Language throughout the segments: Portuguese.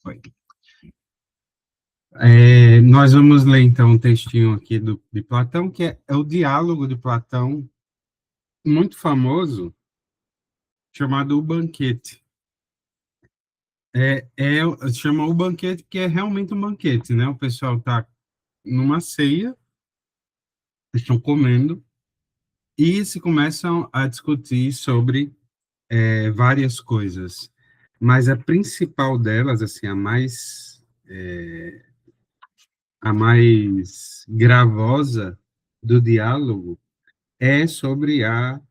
Foi. Nós vamos ler, então, um textinho aqui de Platão, que é o diálogo de Platão, muito famoso, chamado O Banquete. Chama O Banquete porque é realmente um banquete, né? O pessoal está numa ceia, estão comendo, e se começam a discutir sobre várias coisas. Mas a principal delas, assim, a mais gravosa do diálogo é sobre a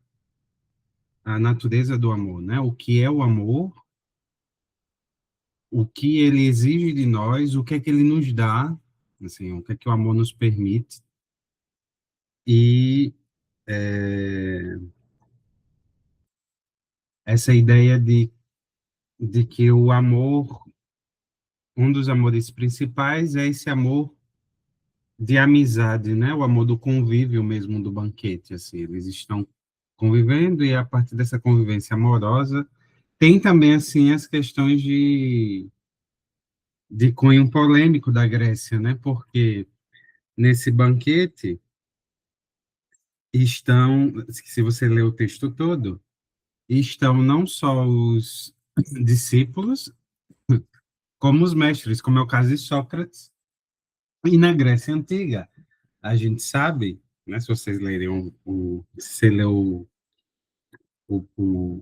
natureza do amor, né? O que é o amor, o que ele exige de nós, o que é que ele nos dá, assim, o que é que o amor nos permite, e essa ideia de que o amor, um dos amores principais é esse amor de amizade, né? O amor do convívio mesmo, do banquete, assim, eles estão convivendo e a partir dessa convivência amorosa tem também, assim, as questões de cunho polêmico da Grécia, né? Porque nesse banquete estão, se você ler o texto todo, estão não só os discípulos, como os mestres, como é o caso de Sócrates. E na Grécia Antiga, a gente sabe, né, se vocês lerem se você leu o, o,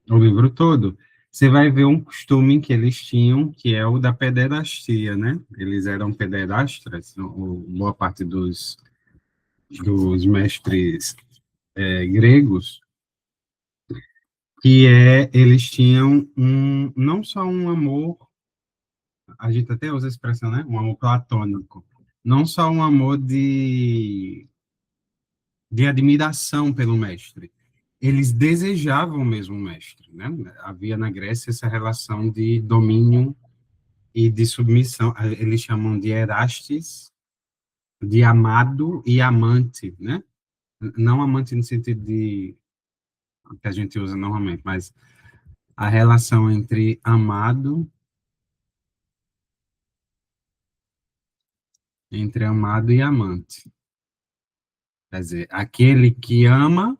o livro todo, você vai ver um costume que eles tinham, que é o da pederastia, né? Eles eram pederastas, boa parte dos mestres gregos, eles tinham não só um amor, a gente até usa a expressão, né? Um amor platônico, não só um amor de admiração pelo mestre, eles desejavam mesmo o mestre, né? Havia na Grécia essa relação de domínio e de submissão, eles chamam de erastes, de amado e amante, né? Não amante no sentido de que a gente usa normalmente, mas a relação entre amado e amante. Quer dizer, aquele que ama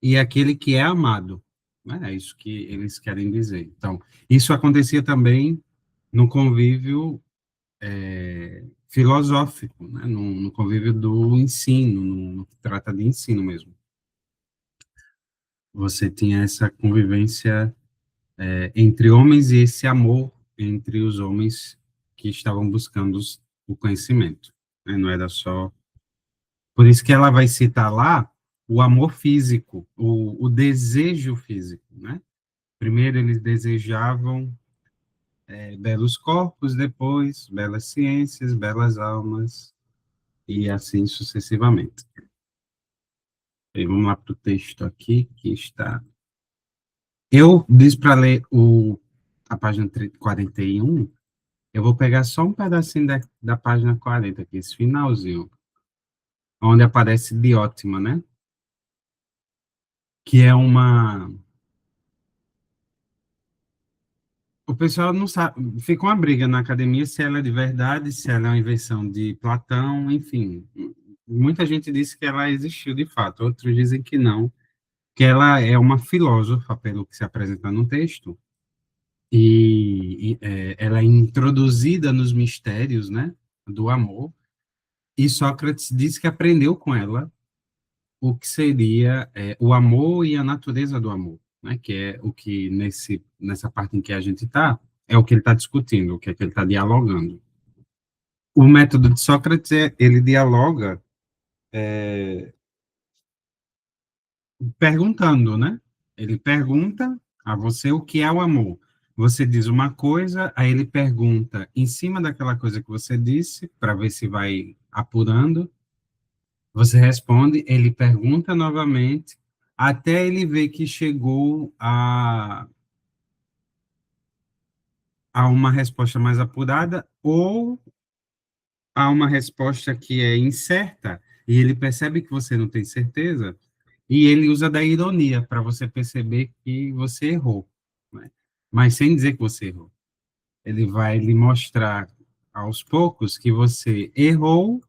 e aquele que é amado. Né? É isso que eles querem dizer. Então, isso acontecia também no convívio filosófico, né? No convívio do ensino, no que trata de ensino mesmo. Você tinha essa convivência entre homens e esse amor entre os homens que estavam buscando o conhecimento. Né? Não era só. Por isso que ela vai citar lá o amor físico, o desejo físico, né? Primeiro eles desejavam belos corpos, depois belas ciências, belas almas, e assim sucessivamente. E vamos lá para o texto aqui, que está... Eu disse para ler a página 41, eu vou pegar só um pedacinho da página 40, aqui, esse finalzinho, onde aparece Diótima, né? Que é uma... O pessoal não sabe, fica uma briga na academia se ela é de verdade, se ela é uma invenção de Platão, enfim. Muita gente diz que ela existiu de fato, outros dizem que não, que ela é uma filósofa, pelo que se apresenta no texto, ela é introduzida nos mistérios, né, do amor, e Sócrates diz que aprendeu com ela o que seria o amor e a natureza do amor, né, que é o que nessa parte em que a gente está, é o que ele está discutindo, o que é que ele está dialogando. O método de Sócrates, ele dialoga perguntando, né? Ele pergunta a você o que é o amor. Você diz uma coisa, aí ele pergunta em cima daquela coisa que você disse, para ver se vai apurando. Você responde, ele pergunta novamente, até ele ver que chegou a uma resposta mais apurada ou a uma resposta que é incerta, e ele percebe que você não tem certeza, e ele usa da ironia para você perceber que você errou, né? Mas sem dizer que você errou. Ele vai lhe mostrar aos poucos que você errou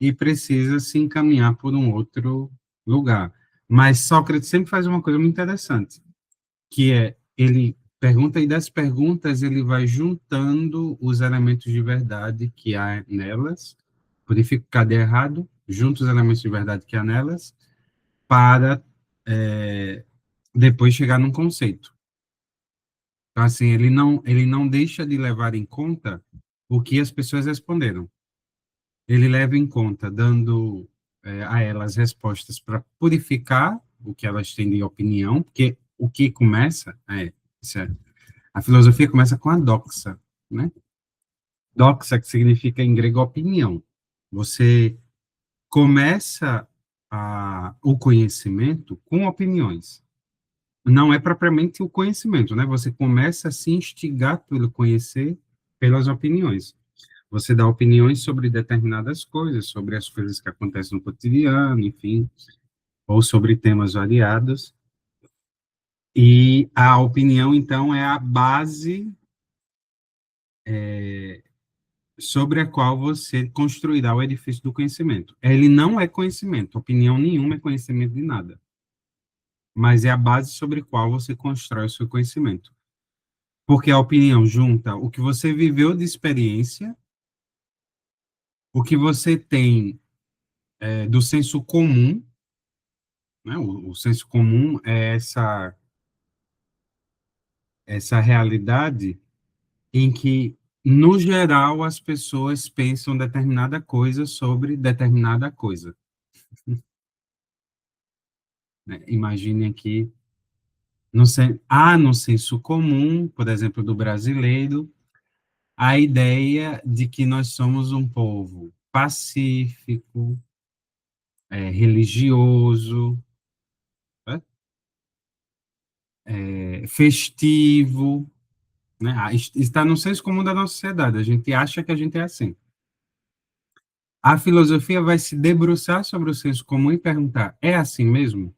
e precisa se encaminhar por um outro lugar. Mas Sócrates sempre faz uma coisa muito interessante, que é, ele pergunta, e das perguntas ele vai juntando os elementos de verdade que há nelas, purifica cadê errado, junta os elementos de verdade que há nelas, para depois chegar num conceito. Então, assim, ele não deixa de levar em conta o que as pessoas responderam. Ele leva em conta, dando a elas respostas para purificar o que elas têm de opinião, porque o que começa, a filosofia começa com a doxa, né? Doxa, que significa em grego opinião. Você começa o conhecimento com opiniões. Não é propriamente o conhecimento, né? Você começa a se instigar pelo conhecer pelas opiniões. Você dá opiniões sobre determinadas coisas, sobre as coisas que acontecem no cotidiano, enfim, ou sobre temas variados. E a opinião, então, é a base sobre a qual você construirá o edifício do conhecimento. Ele não é conhecimento, opinião nenhuma é conhecimento de nada, mas é a base sobre a qual você constrói o seu conhecimento. Porque a opinião junta o que você viveu de experiência, o que você tem do senso comum, né? O senso comum é essa realidade em que, no geral, as pessoas pensam determinada coisa sobre determinada coisa. Né? Imagine aqui, no senso comum, por exemplo, do brasileiro, a ideia de que nós somos um povo pacífico, religioso, né? Festivo, né? Está no senso comum da nossa sociedade, a gente acha que a gente é assim. A filosofia vai se debruçar sobre o senso comum e perguntar: é assim mesmo?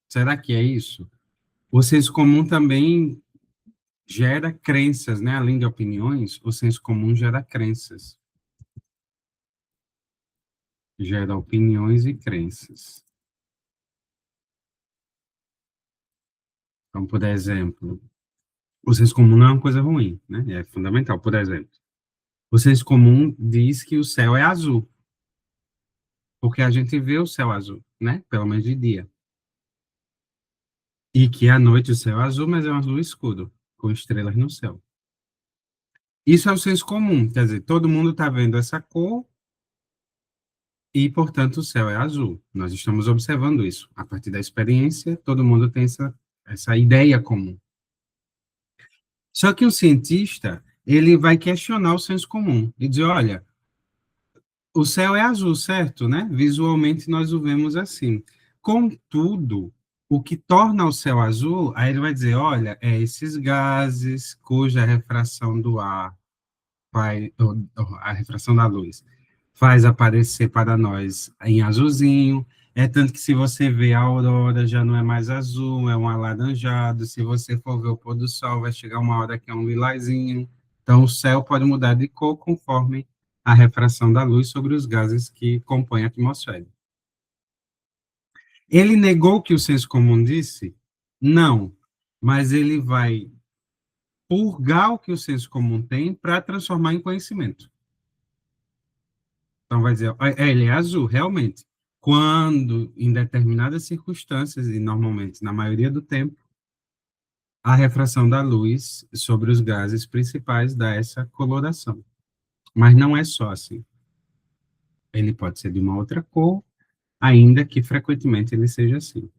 Será que é isso? O senso comum também gera crenças, né? Além de opiniões, o senso comum gera crenças. Gera opiniões e crenças. Então, por exemplo, o senso comum não é uma coisa ruim, né? É fundamental. Por exemplo, o senso comum diz que o céu é azul, porque a gente vê o céu azul, né? Pelo menos de dia. E que à noite o céu é azul, mas é um azul escuro, com estrelas no céu. Isso é o senso comum, quer dizer, todo mundo está vendo essa cor e, portanto, o céu é azul. Nós estamos observando isso. A partir da experiência, todo mundo tem essa ideia comum. Só que o cientista, ele vai questionar o senso comum e dizer, olha, o céu é azul, certo, né? Visualmente nós o vemos assim. Contudo, o que torna o céu azul, aí ele vai dizer, olha, esses gases cuja refração do ar a refração da luz faz aparecer para nós em azulzinho, tanto que se você vê a aurora já não é mais azul, é um alaranjado, se você for ver o pôr do sol, vai chegar uma hora que é um lilazinho, então o céu pode mudar de cor conforme a refração da luz sobre os gases que compõem a atmosfera. Ele negou o que o senso comum disse? Não, mas ele vai purgar o que o senso comum tem para transformar em conhecimento. Então, vai dizer, ele é azul, realmente. Quando, em determinadas circunstâncias, e normalmente, na maioria do tempo, a refração da luz sobre os gases principais dá essa coloração. Mas não é só assim. Ele pode ser de uma outra cor, ainda que frequentemente ele seja assim.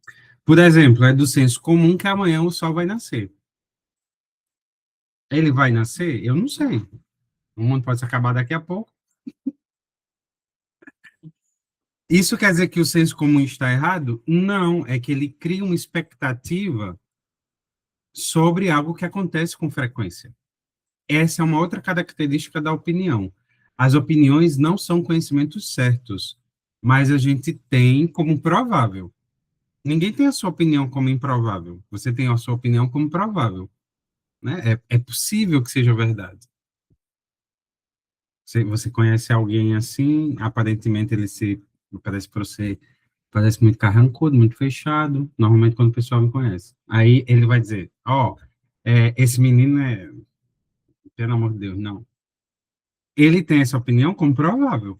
Por exemplo, é do senso comum que amanhã o sol vai nascer. Ele vai nascer? Eu não sei. O mundo pode se acabar daqui a pouco. Isso quer dizer que o senso comum está errado? Não, é que ele cria uma expectativa sobre algo que acontece com frequência. Essa é uma outra característica da opinião. As opiniões não são conhecimentos certos, mas a gente tem como provável. Ninguém tem a sua opinião como improvável. Você tem a sua opinião como provável. né? É possível que seja verdade. Você conhece alguém assim, aparentemente ele parece para você, parece muito carrancudo, muito fechado, normalmente quando o pessoal me conhece. Aí ele vai dizer, ó, esse menino pelo amor de Deus, não. Ele tem essa opinião comprovável,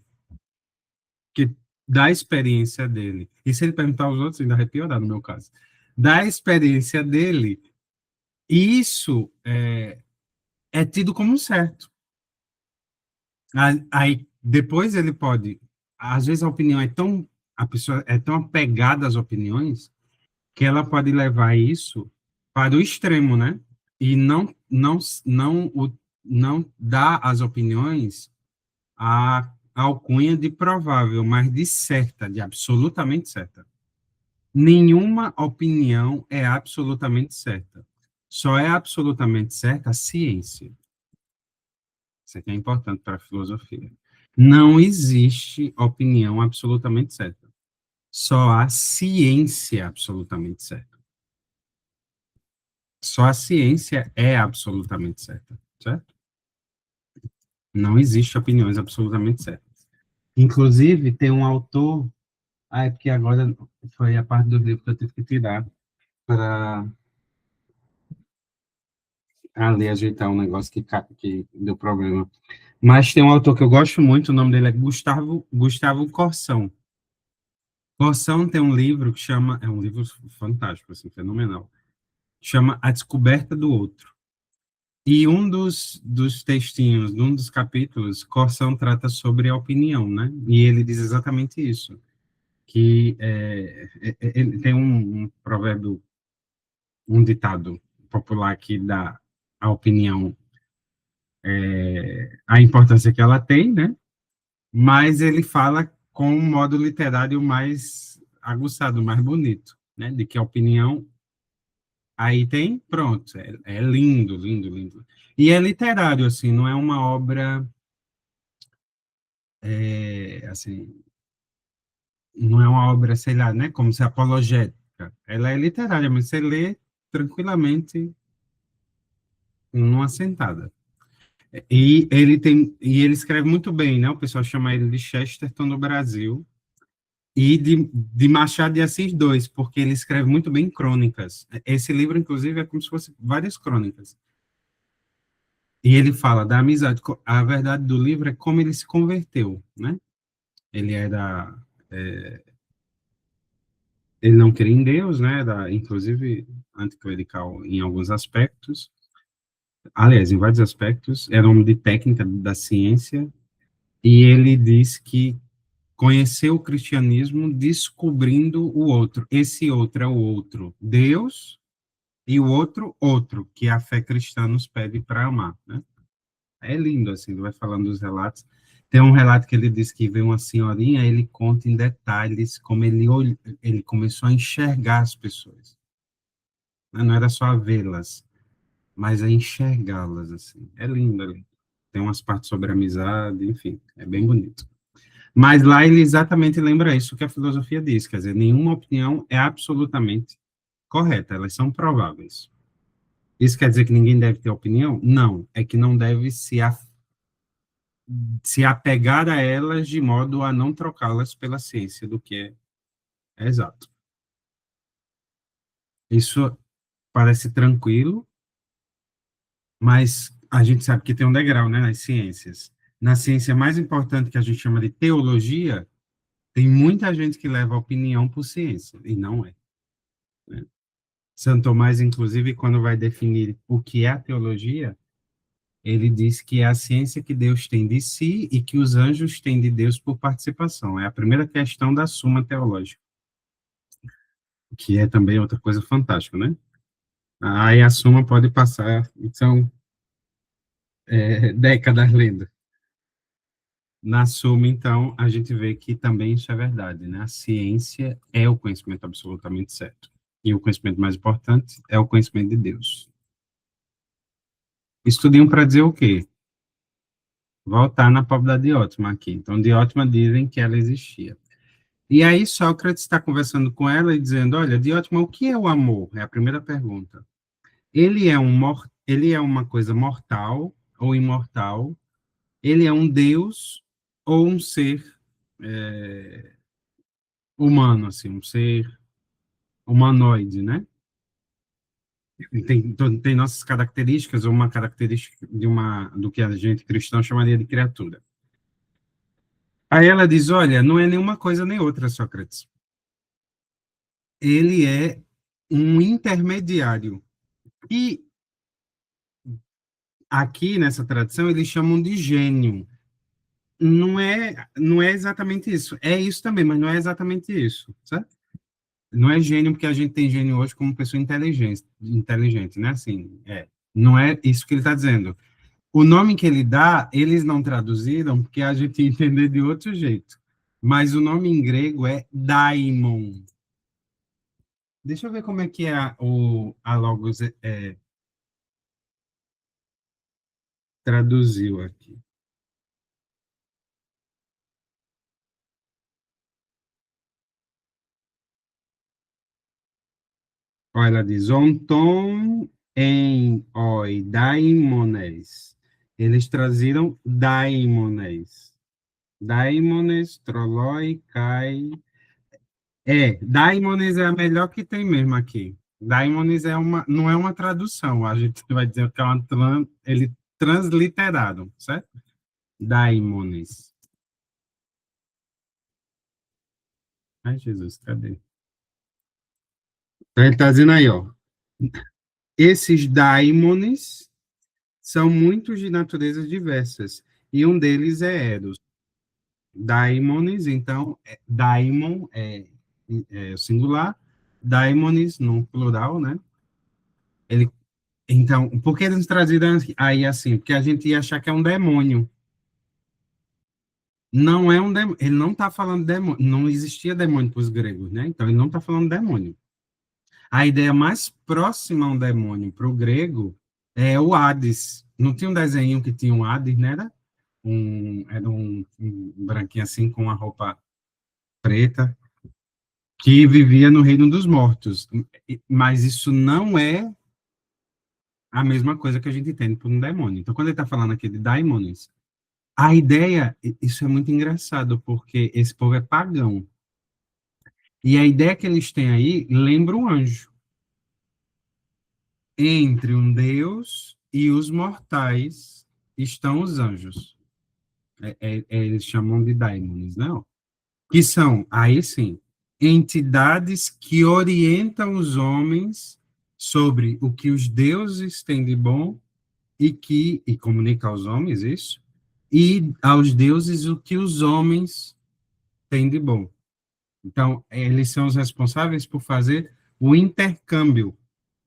que da experiência dele. E se ele perguntar aos outros, ainda vai piorar no meu caso. Da experiência dele, isso é tido como certo. Aí, depois ele pode, às vezes a opinião a pessoa é tão apegada às opiniões, que ela pode levar isso para o extremo, né? E não dá às opiniões a alcunha de provável, mas de certa, de absolutamente certa. Nenhuma opinião é absolutamente certa. Só é absolutamente certa a ciência. Isso aqui é importante para a filosofia. Não existe opinião absolutamente certa. Só há ciência absolutamente certa. Só a ciência é absolutamente certa, certo? Não existe opiniões absolutamente certas. Inclusive, tem um autor, é porque agora foi a parte do livro que eu tive que tirar para ali ajeitar um negócio que deu problema. Mas tem um autor que eu gosto muito, o nome dele é Gustavo Corsão. Corsão tem um livro que chama, é um livro fantástico, assim, fenomenal, chama A Descoberta do Outro. E um dos textinhos, um dos capítulos, Corsão trata sobre a opinião, né? E ele diz exatamente isso, que ele tem um provérbio, um ditado popular que dá a opinião a importância que ela tem, né? Mas ele fala com um modo literário mais aguçado, mais bonito, né? De que a opinião aí tem, pronto, é lindo, lindo, lindo. E é literário, assim, não é uma obra, assim, não é uma obra, sei lá, né? Como se apologética. Ela é literária, mas você lê tranquilamente numa sentada. E ele escreve muito bem, né? O pessoal chama ele de Chesterton no Brasil, e de Machado de Assis dois, porque ele escreve muito bem crônicas. Esse livro, inclusive, é como se fosse várias crônicas. E ele fala da amizade. A verdade do livro é como ele se converteu, né? Ele era, ele não cria em Deus, né? Era, inclusive, anticlerical em alguns aspectos. Aliás, em vários aspectos. Era homem de técnica da ciência. E ele diz que conheceu o cristianismo descobrindo o outro. Esse outro é o outro, Deus, e o outro, que a fé cristã nos pede para amar, né? É lindo, assim, ele vai falando dos relatos. Tem um relato que ele diz que veio uma senhorinha, ele conta em detalhes como ele começou a enxergar as pessoas, né? Não era só a vê-las, mas a enxergá-las, assim. É lindo, é lindo. Tem umas partes sobre amizade, enfim, é bem bonito. Mas lá ele exatamente lembra isso que a filosofia diz, quer dizer, nenhuma opinião é absolutamente correta, elas são prováveis. Isso quer dizer que ninguém deve ter opinião? Não, é que não deve se apegar a elas de modo a não trocá-las pela ciência, do que é exato. Isso parece tranquilo, mas a gente sabe que tem um degrau, né, nas ciências. Na ciência mais importante, que a gente chama de teologia, tem muita gente que leva a opinião por ciência, e não é, né? Santo Tomás, inclusive, quando vai definir o que é a teologia, ele diz que é a ciência que Deus tem de si e que os anjos têm de Deus por participação. É a primeira questão da Suma Teológica, que é também outra coisa fantástica, né? Aí a Suma pode passar, são décadas lendo. Na Suma, então, a gente vê que também isso é verdade, né? A ciência é o conhecimento absolutamente certo. E o conhecimento mais importante é o conhecimento de Deus. Estudinho para dizer o quê? Voltar na pobre da Diótima aqui. Então, Diótima dizem que ela existia. E aí, Sócrates está conversando com ela e dizendo: olha, Diótima, o que é o amor? É a primeira pergunta. Ele é um ele é uma coisa mortal ou imortal, ele é um deus ou um ser humano, assim, um ser humanoide, né? Tem nossas características, ou uma característica do que a gente cristão chamaria de criatura. Aí ela diz, olha, não é nenhuma coisa nem outra, Sócrates. Ele é um intermediário. E aqui nessa tradição eles chamam de gênio. Não é exatamente isso. É isso também, mas não é exatamente isso, certo? Não é gênio porque a gente tem gênio hoje como pessoa inteligente, né? Assim, não é isso que ele está dizendo. O nome que ele dá, eles não traduziram porque a gente ia entender de outro jeito. Mas o nome em grego é daimon. Deixa eu ver como é que é a Logos traduziu aqui. Olha, ela diz, onton en oi daimones. Eles traziram daimones. Daimones, troloi, kai. Daimones é a melhor que tem mesmo aqui. Daimones não é uma tradução, a gente vai dizer que é ele transliteraram, certo? Daimones. Ai, Jesus, cadê? Então, ele está dizendo aí, ó. Esses daimones são muitos de naturezas diversas, e um deles é Eros. Daimones, então, daimon é o singular, daimones no plural, né? Ele, então, por que eles traduziram aí assim? Porque a gente ia achar que é um demônio. Não é um demônio, ele não está falando demônio, não existia demônio para os gregos, né? Então, ele não está falando demônio. A ideia mais próxima a um demônio para o grego é o Hades. Não tinha um desenho que tinha um Hades, né? Era um branquinho assim com uma roupa preta que vivia no reino dos mortos. Mas isso não é a mesma coisa que a gente entende por um demônio. Então, quando ele está falando aqui de daimones, a ideia, isso é muito engraçado, porque esse povo é pagão. E a ideia que eles têm aí lembra um anjo. Entre um Deus e os mortais estão os anjos. Eles chamam de daimones, não? Que são, aí sim, entidades que orientam os homens sobre o que os deuses têm de bom e comunica aos homens isso, e aos deuses o que os homens têm de bom. Então, eles são os responsáveis por fazer o intercâmbio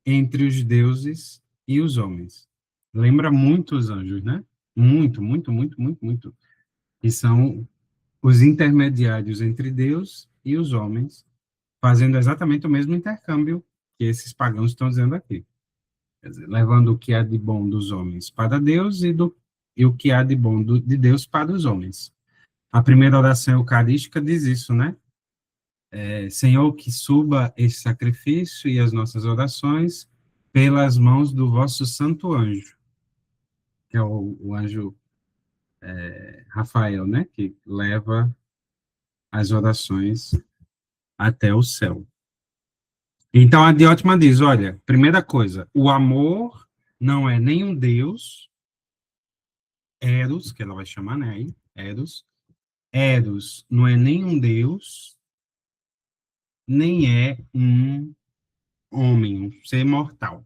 entre os deuses e os homens. Lembra muito os anjos, né? Muito, muito, muito, muito, muito. E são os intermediários entre Deus e os homens, fazendo exatamente o mesmo intercâmbio que esses pagãos estão dizendo aqui. Quer dizer, levando o que há de bom dos homens para Deus e o que há de bom de Deus para os homens. A primeira oração eucarística diz isso, né? Senhor, que suba esse sacrifício e as nossas orações pelas mãos do vosso santo anjo, que é o anjo Rafael, né? Que leva as orações até o céu. Então, a Diótima diz, olha, primeira coisa, o amor não é nem um Deus, Eros, que ela vai chamar, né, aí, Eros. Eros não é nem um Deus, nem é um homem, um ser mortal.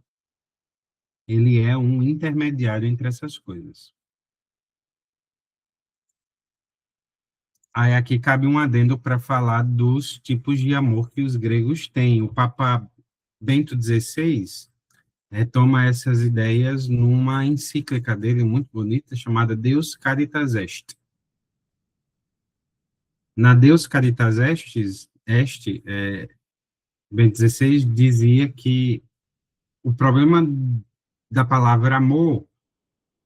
Ele é um intermediário entre essas coisas. Aí aqui cabe um adendo para falar dos tipos de amor que os gregos têm. O Papa Bento XVI retoma essas ideias numa encíclica dele muito bonita chamada Deus Caritas Est. Na Deus Caritas Est, Bento XVI dizia que o problema da palavra amor,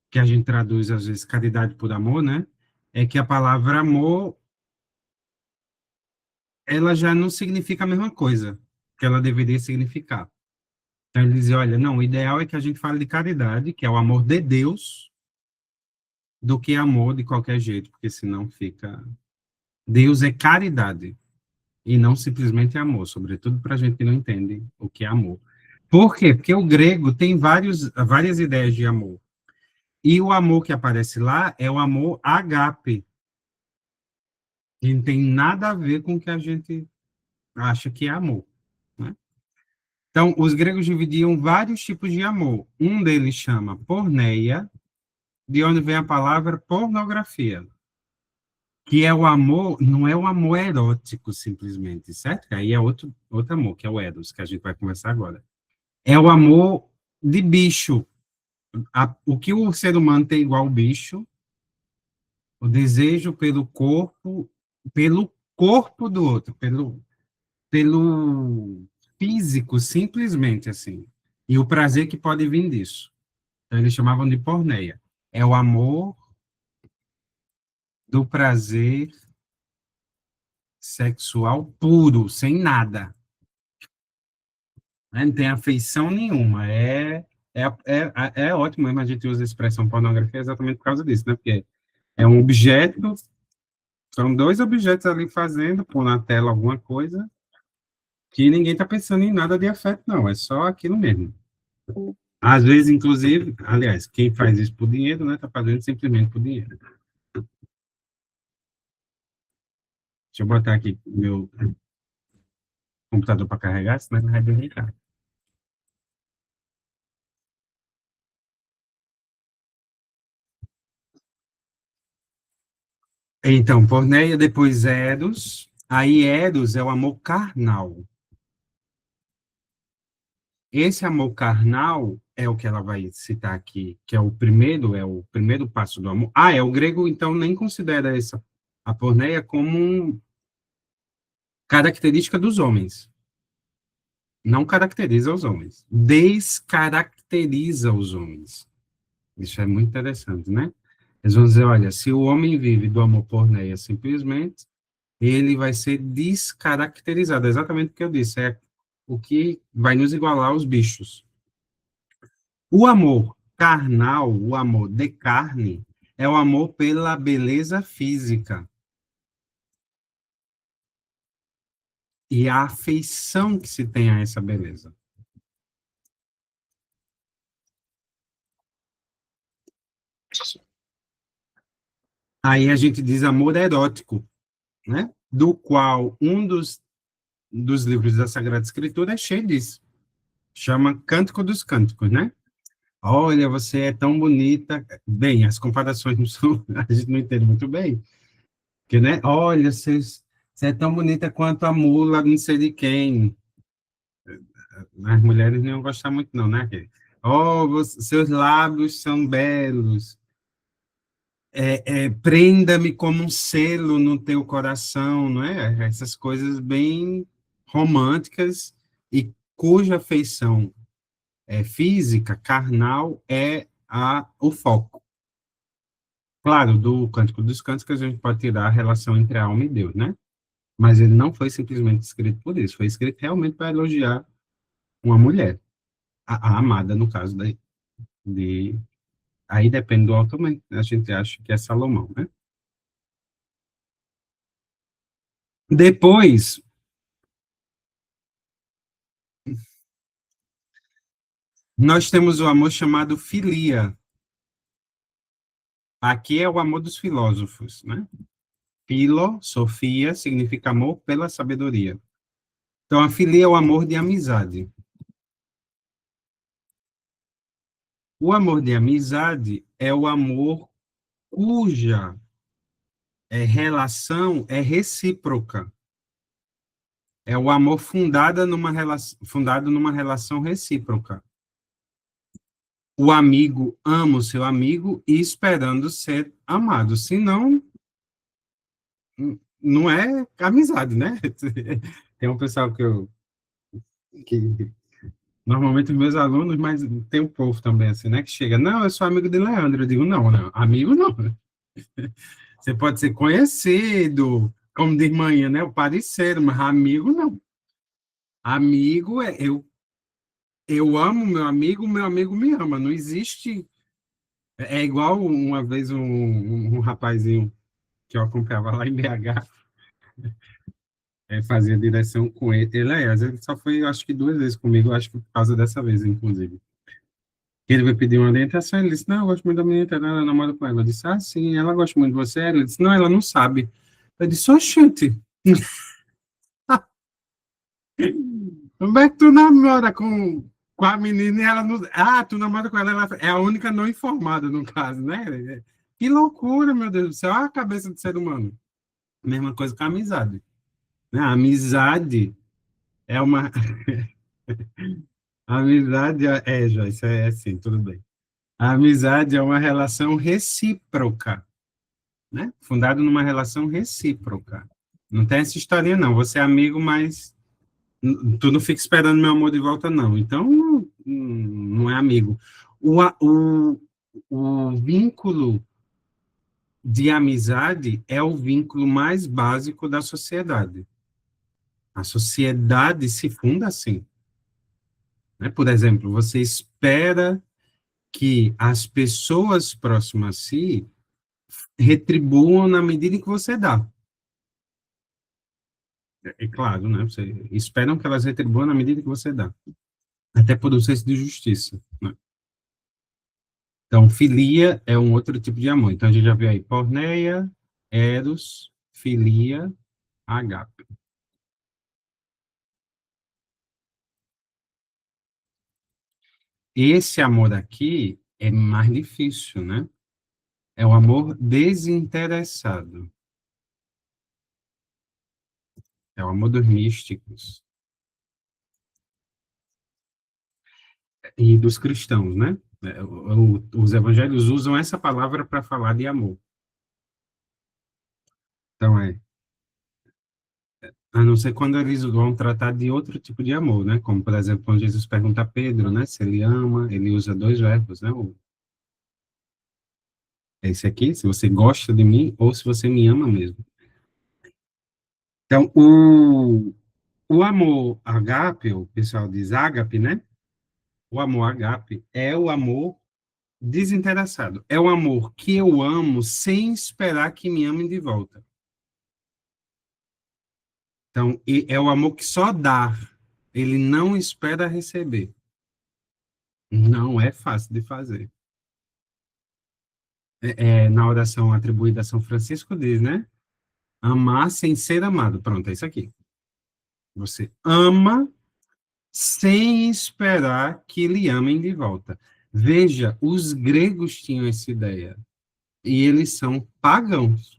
que a gente traduz às vezes caridade por amor, né? É que a palavra amor, ela já não significa a mesma coisa que ela deveria significar. Então, ele dizia, olha, não, o ideal é que a gente fale de caridade, que é o amor de Deus, do que amor de qualquer jeito, porque senão fica... Deus é caridade, e não simplesmente amor, sobretudo para a gente que não entende o que é amor. Por quê? Porque o grego tem várias ideias de amor. E o amor que aparece lá é o amor agape, que não tem nada a ver com o que a gente acha que é amor, né? Então, os gregos dividiam vários tipos de amor. Um deles chama porneia, de onde vem a palavra pornografia, que é o amor, não é o amor erótico simplesmente, certo? Aí é outro amor, que é o eros, que a gente vai conversar agora. É o amor de bicho. O que o ser humano tem igual ao bicho, o desejo pelo corpo do outro, pelo físico, simplesmente assim. E o prazer que pode vir disso. Então, eles chamavam de porneia. É o amor do prazer sexual puro, sem nada. Né? Não tem afeição nenhuma. É ótimo mesmo a gente usa a expressão pornografia exatamente por causa disso, né? Porque é um objeto, são dois objetos ali fazendo, pôr na tela alguma coisa, que ninguém está pensando em nada de afeto, não. É só aquilo mesmo. Às vezes, inclusive, aliás, quem faz isso por dinheiro, né? Está fazendo simplesmente por dinheiro. Deixa eu botar aqui meu computador para carregar, senão ele vai derreter. Então, porneia, depois eros. Aí eros é o amor carnal. Esse amor carnal é o que ela vai citar aqui, que é o primeiro passo do amor. Ah, o grego, então, nem considera a porneia como característica dos homens. Não caracteriza os homens. Descaracteriza os homens. Isso é muito interessante, né? Eles vão dizer, olha, se o homem vive do amor porneia simplesmente, ele vai ser descaracterizado. É exatamente o que eu disse, é o que vai nos igualar aos bichos. O amor carnal, o amor de carne, é o amor pela beleza física e a afeição que se tem a essa beleza. Aí a gente diz amor erótico, né? Do qual dos livros da Sagrada Escritura é cheio disso. Chama Cântico dos Cânticos, né? Olha, você é tão bonita. Bem, as comparações não são, a gente não entende muito bem. Porque, né? Olha, você é tão bonita quanto a mula, não sei de quem. As mulheres não iam gostar muito, não, né? Oh, seus lábios são belos. Prenda-me como um selo no teu coração, não é? Essas coisas bem românticas e cuja afeição física, carnal, é o foco. Claro, do Cântico dos Cânticos a gente pode tirar a relação entre a alma e Deus, né? Mas ele não foi simplesmente escrito por isso, foi escrito realmente para elogiar uma mulher, a amada, no caso de... Aí depende do autor, mas a gente acha que é Salomão, né? Depois, nós temos o amor chamado filia. Aqui é o amor dos filósofos, né? Philo, Sofia, significa amor pela sabedoria. Então, a filia é o amor de amizade. O amor de amizade é o amor cuja relação é recíproca. É o amor fundado numa relação recíproca. O amigo ama o seu amigo e esperando ser amado. Senão, não é amizade, né? Tem um pessoal que normalmente os meus alunos, mas tem um povo também assim, né? Que chega, não, eu sou amigo de Leandro. Eu digo, não, não, amigo não. Você pode ser conhecido, como de manhã, né? O parceiro, mas amigo não. Amigo é eu. Eu amo meu amigo me ama. Não existe. É igual uma vez um rapazinho que eu acompanhava lá em BH, fazia direção com ele. Às vezes, só foi, acho que 2 vezes comigo, acho que por causa dessa vez, inclusive. Ele veio pedir uma orientação, ele disse, não, eu gosto muito da menina, ela namora com ela. Eu disse, ah, sim, ela gosta muito de você. Ele disse, não, ela não sabe. Eu disse, oxente, como é que tu namora com a menina e ela não... Ah, tu namora com ela, ela é a única não informada, no caso, né? Que loucura, meu Deus do céu, olha a cabeça do ser humano. Mesma coisa com a amizade. Né? A amizade é uma... A amizade Joyce, é assim, tudo bem. A amizade é uma relação recíproca, né? Fundada numa relação recíproca. Não tem essa historinha, não. Você é amigo, mas tu não fica esperando meu amor de volta, não. Então, não é amigo. O vínculo de amizade é o vínculo mais básico da sociedade. A sociedade se funda assim. Né? Por exemplo, você espera que as pessoas próximas a si retribuam na medida em que você dá. É claro, né? Você esperam que elas retribuam na medida que você dá. Até por um senso de justiça. Né? Então, filia é um outro tipo de amor. Então, a gente já viu aí porneia, eros, filia, agape. Esse amor aqui é mais difícil, né? É o amor desinteressado. É o amor dos místicos e dos cristãos, né? Os evangelhos usam essa palavra para falar de amor. Então, a não ser quando eles vão tratar de outro tipo de amor, né? Como, por exemplo, quando Jesus pergunta a Pedro, né? Se ele ama, ele usa 2 verbos, né? Esse aqui, se você gosta de mim ou se você me ama mesmo. Então, o amor agape, o pessoal diz ágape, né? O amor agape é o amor desinteressado. É o amor que eu amo sem esperar que me amem de volta. Então, é o amor que só dá. Ele não espera receber. Não é fácil de fazer. Na oração atribuída a São Francisco diz, né? Amar sem ser amado. Pronto, é isso aqui. Você ama sem esperar que lhe amem de volta. Veja, os gregos tinham essa ideia. E eles são pagãos.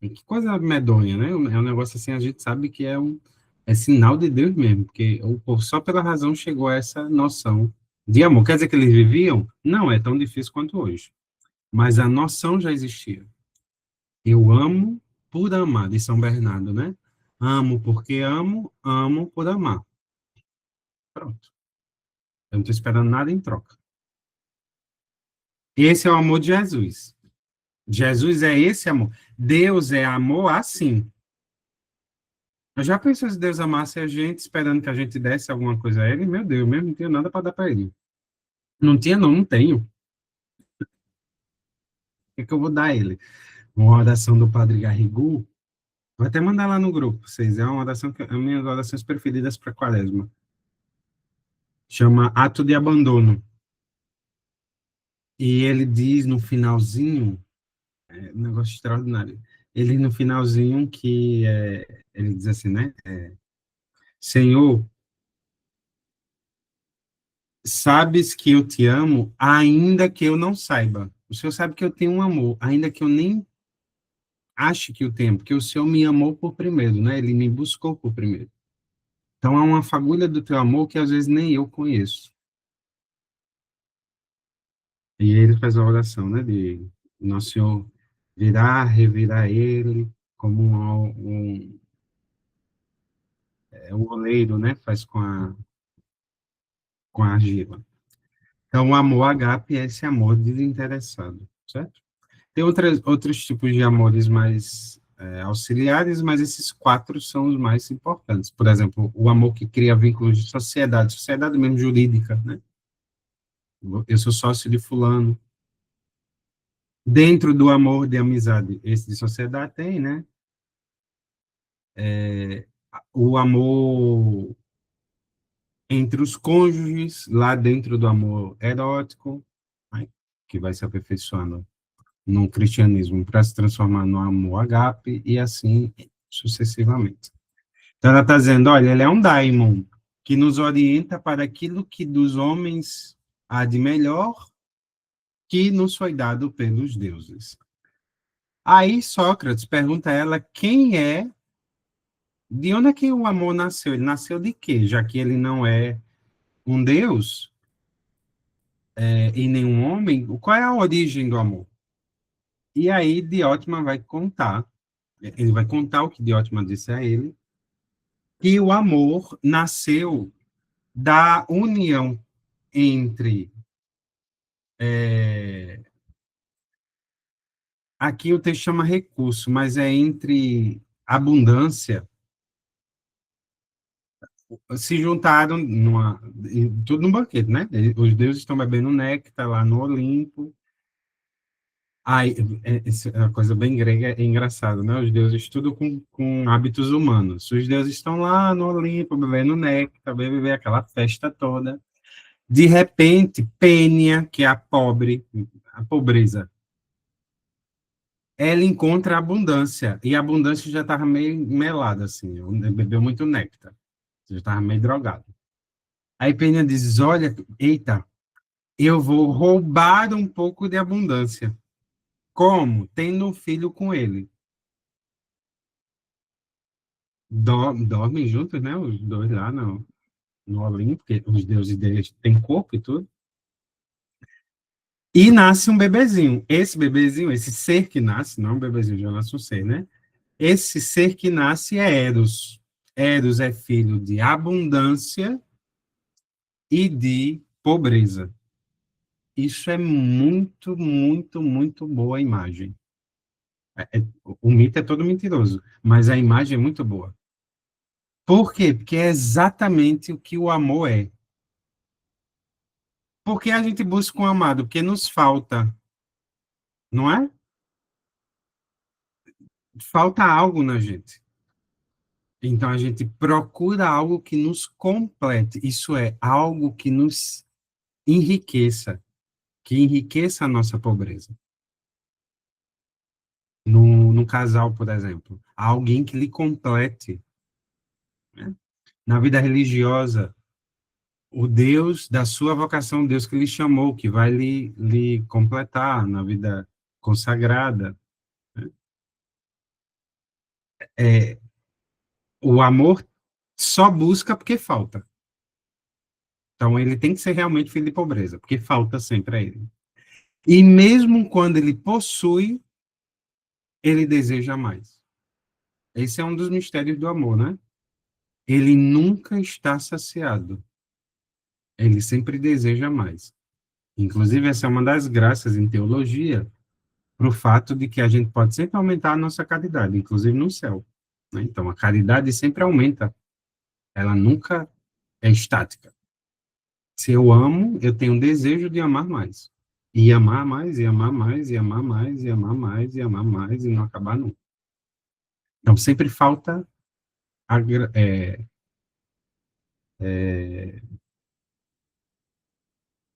E que coisa medonha, né? É um negócio assim, a gente sabe que é sinal de Deus mesmo, porque o povo só pela razão chegou a essa noção de amor. Quer dizer que eles viviam? Não é tão difícil quanto hoje. Mas a noção já existia. Eu amo por amar, de São Bernardo, né? Amo porque amo, amo por amar. Pronto. Eu não estou esperando nada em troca. Esse é o amor de Jesus. Jesus é esse amor. Deus é amor assim. Eu já pensei se Deus amasse a gente, esperando que a gente desse alguma coisa a ele? Meu Deus, eu mesmo não tinha nada para dar para ele. Não tinha, não, não tenho. O que, é que eu vou dar a ele? Uma oração do Padre Garrigou. Vou até mandar lá no grupo, vocês. É uma oração que é uma das minhas orações preferidas para Quaresma. Chama Ato de Abandono. E ele diz no finalzinho, um negócio extraordinário. Ele no finalzinho ele diz assim, né? Senhor, sabes que eu te amo, ainda que eu não saiba. O Senhor sabe que eu tenho um amor, ainda que eu nem ache que eu tenho, porque o Senhor me amou por primeiro, né? Ele me buscou por primeiro. Então, há uma fagulha do teu amor que às vezes nem eu conheço. E ele faz a oração, né? De Nosso Senhor virar, revirar ele, como um oleiro, né? Faz com a argila. Então, o amor agape é esse amor desinteressado, certo? Tem outros tipos de amores mais auxiliares, mas esses quatro são os mais importantes. Por exemplo, o amor que cria vínculos de sociedade, sociedade mesmo jurídica, né? Eu sou sócio de fulano. Dentro do amor de amizade, esse de sociedade tem, né? O amor entre os cônjuges, lá dentro do amor erótico, né? Que vai se aperfeiçoando no cristianismo para se transformar no amor ágape e assim sucessivamente. Então ela está dizendo, olha, ele é um daimon que nos orienta para aquilo que dos homens há de melhor que nos foi dado pelos deuses. Aí Sócrates pergunta a ela quem é, de onde é que o amor nasceu? Ele nasceu de quê? Já que ele não é um deus e nenhum homem, qual é a origem do amor? E aí Diótima vai contar, ele vai contar o que Diótima disse a ele, que o amor nasceu da união entre aqui o texto chama recurso, mas é entre abundância, se juntaram tudo num banquete, né? Os deuses estão bebendo néctar lá no Olimpo. Aí, é uma coisa bem grega, é engraçado, né? Os deuses tudo com hábitos humanos. Os deuses estão lá no Olimpo bebendo néctar, bebendo aquela festa toda. De repente, Pênia, que é a pobreza, ela encontra a abundância, e a abundância já estava meio melada, assim, bebeu muito néctar, já estava meio drogado. Aí Pênia diz, olha, eita, eu vou roubar um pouco de abundância. Como? Tendo um filho com ele. Dormem juntos, né, os dois lá no Olimpo, porque os deuses deles têm corpo e tudo. E nasce um bebezinho. Esse bebezinho, esse ser que nasce, não um bebezinho, já nasce um ser, né? Esse ser que nasce é Eros. Eros é filho de abundância e de pobreza. Isso é muito, muito, muito boa imagem. O mito é todo mentiroso, mas a imagem é muito boa. Por quê? Porque é exatamente o que o amor é. Por que a gente busca um amado? Porque nos falta, não é? Falta algo na gente. Então a gente procura algo que nos complete. Isso é algo que nos enriqueça, que enriqueça a nossa pobreza. No casal, por exemplo, alguém que lhe complete, né? Na vida religiosa, o Deus da sua vocação, o Deus que lhe chamou, que vai lhe completar na vida consagrada, né? O amor só busca porque falta. Então, ele tem que ser realmente filho de pobreza, porque falta sempre a ele. E mesmo quando ele possui, ele deseja mais. Esse é um dos mistérios do amor, né? Ele nunca está saciado. Ele sempre deseja mais. Inclusive, essa é uma das graças em teologia, para o fato de que a gente pode sempre aumentar a nossa caridade, inclusive no céu, né? Então, a caridade sempre aumenta. Ela nunca é estática. Se eu amo, eu tenho um desejo de amar mais. E amar mais, e amar mais, e amar mais, e amar mais, e amar mais, e não acabar nunca. Então, sempre falta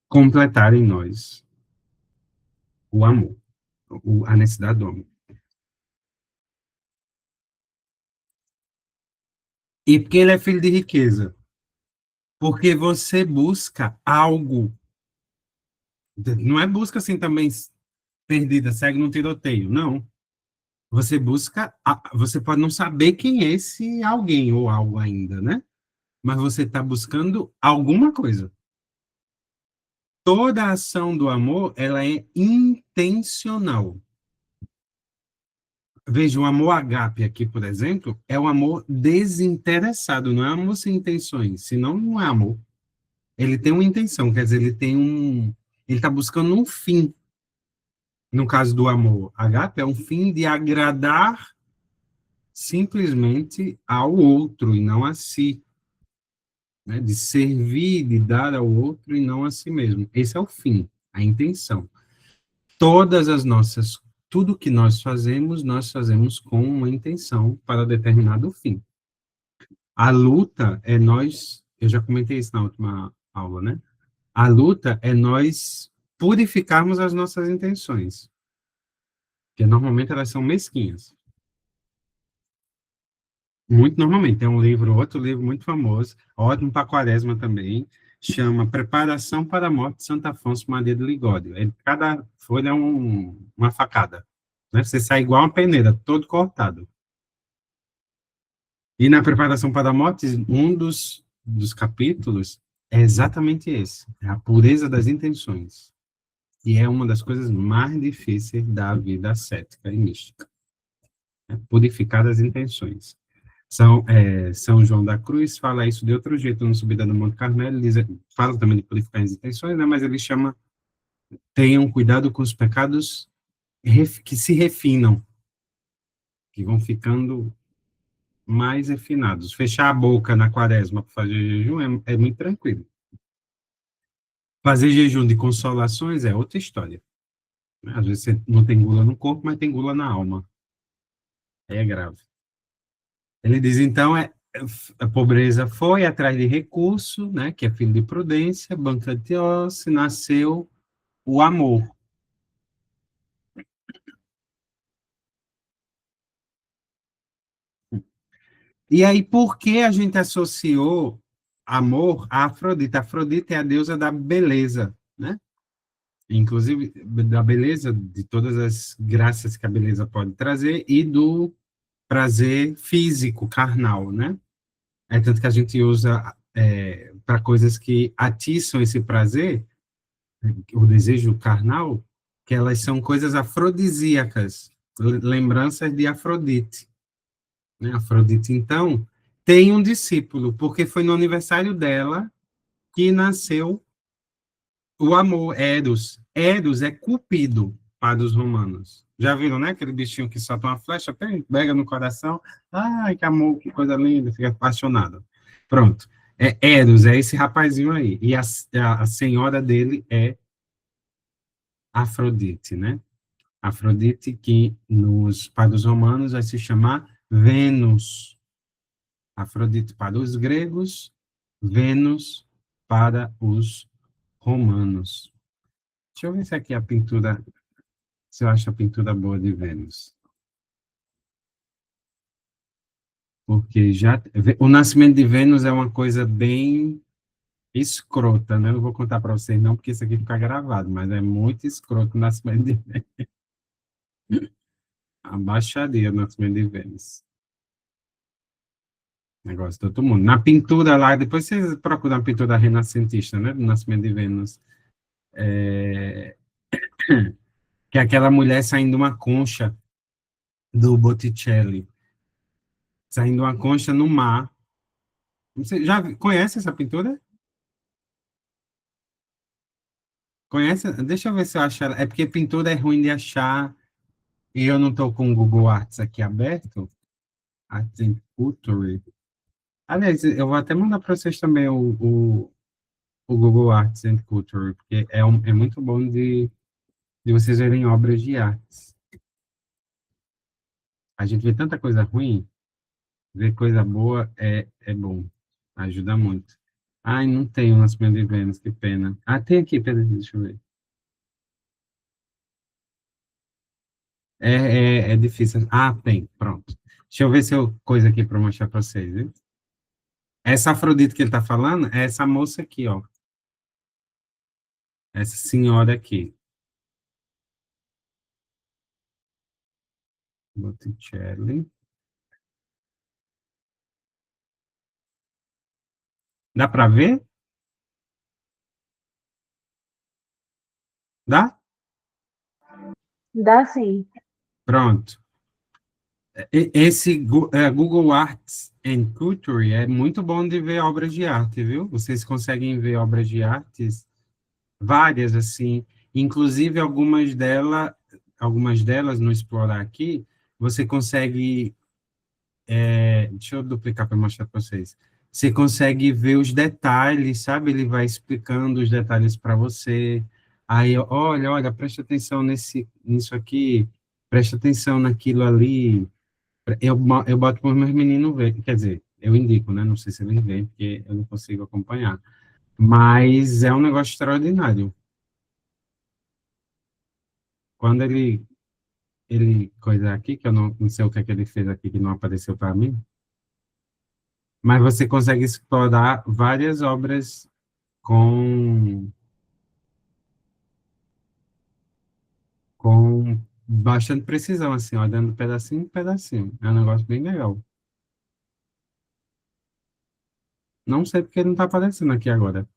completar em nós o amor, a necessidade do amor. E porque ele é filho de riqueza? Porque você busca algo, não é busca assim também perdida, segue no tiroteio, não. Você busca, você pode não saber quem é esse alguém ou algo ainda, né? Mas você está buscando alguma coisa. Toda a ação do amor, ela é intencional. Veja, o amor agape aqui, por exemplo, é o amor desinteressado, não é amor sem intenções, senão não é amor. Ele tem uma intenção, quer dizer, ele está buscando um fim. No caso do amor agape, é um fim de agradar simplesmente ao outro e não a si, né? De servir, de dar ao outro e não a si mesmo. Esse é o fim, a intenção. Todas as nossas, tudo que nós fazemos com uma intenção para determinado fim. A luta é nós, eu já comentei isso na última aula, né? A luta é nós purificarmos as nossas intenções, que normalmente elas são mesquinhas. Muito normalmente. Tem um livro, outro livro muito famoso, ótimo para a quaresma também, chama Preparação para a Morte de Santo Afonso Maria de Ligório. Cada folha é uma facada. Né? Você sai igual uma peneira, todo cortado. E na Preparação para a Morte, um dos capítulos é exatamente esse, é a pureza das intenções. E é uma das coisas mais difíceis da vida ascética e mística. Né? Purificar as intenções. São João da Cruz fala isso de outro jeito no Subida do Monte Carmelo, ele fala também de purificar as intenções, né, mas ele chama, tenham cuidado com os pecados que se refinam, que vão ficando mais refinados. Fechar a boca na quaresma para fazer jejum é muito tranquilo. Fazer jejum de consolações é outra história. Né? Às vezes você não tem gula no corpo, mas tem gula na alma. Aí é grave. Ele diz, então, a pobreza foi atrás de recurso, né, que é filho de prudência, banqueteou-se, nasceu o amor. E aí, por que a gente associou amor a Afrodite? A Afrodite é a deusa da beleza, né? Inclusive, da beleza, de todas as graças que a beleza pode trazer, e do prazer físico, carnal, né? É tanto que a gente usa para coisas que atiçam esse prazer, o desejo carnal, que elas são coisas afrodisíacas, lembranças de Afrodite. Né? Afrodite, então, tem um discípulo, porque foi no aniversário dela que nasceu o amor, Eros. Eros é Cupido para os romanos. Já viram, né? Aquele bichinho que solta uma flecha, pega no coração. Ai, que amor, que coisa linda, fica apaixonado. Pronto. Eros é esse rapazinho aí. E a senhora dele é Afrodite, né? Afrodite, que para os romanos vai se chamar Vênus. Afrodite para os gregos, Vênus para os romanos. Deixa eu ver se aqui a pintura, se eu acho a pintura boa de Vênus. Porque o nascimento de Vênus é uma coisa bem escrota, né? Eu não vou contar para vocês não, porque isso aqui fica gravado, mas é muito escroto o nascimento de Vênus. A baixaria do nascimento de Vênus. Negócio de todo mundo. Na pintura lá, depois vocês procuram a pintura renascentista, né? Do nascimento de Vênus. Que é aquela mulher saindo uma concha do Botticelli. Saindo uma concha no mar. Você já conhece essa pintura? Conhece? Deixa eu ver se eu acho ela. É porque pintura é ruim de achar. E eu não estou com o Google Arts aqui aberto. Arts and Culture. Aliás, eu vou até mandar para vocês também o Google Arts and Culture, porque é muito bom de vocês verem obras de artes. A gente vê tanta coisa ruim, ver coisa boa é bom. Ajuda muito. Ai, não tem o Nascimento de Vênus, que pena. Ah, tem aqui, peraí, deixa eu ver. É difícil. Ah, tem, pronto. Deixa eu ver se eu coisa aqui para mostrar para vocês, viu? Essa Afrodite que ele está falando é essa moça aqui, ó. Essa senhora aqui. Botticelli. Dá para ver? Dá? Dá sim. Pronto. Esse Google Arts and Culture é muito bom de ver obras de arte, viu? Vocês conseguem ver obras de artes, várias, assim, inclusive algumas delas, no Explorar aqui, você consegue deixa eu duplicar para mostrar para vocês. Você consegue ver os detalhes, sabe? Ele vai explicando os detalhes para você. Aí, olha, olha, presta atenção nisso aqui, presta atenção naquilo ali. Eu boto para os meus meninos ver, quer dizer, eu indico, né? Não sei se eles veem, porque eu não consigo acompanhar. Mas é um negócio extraordinário. Quando ele coisa aqui, que eu não sei o que é que ele fez aqui, que não apareceu para mim, mas você consegue explorar várias obras com, com bastante precisão, assim, ó, dando pedacinho em pedacinho. É um negócio bem legal. Não sei porque não está aparecendo aqui agora.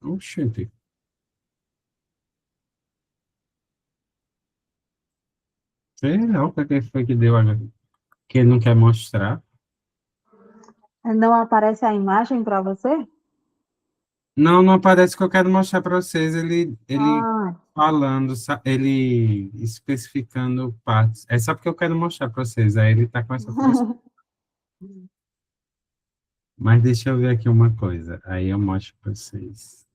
Oxente. Sei lá o que é que foi que deu agora. Que ele não quer mostrar. Não aparece a imagem para você? Não, não aparece que eu quero mostrar para vocês. Ele Ah, falando, ele especificando partes. É só porque eu quero mostrar para vocês. Aí ele está com essa pressa. Mas deixa eu ver aqui uma coisa. Aí eu mostro para vocês.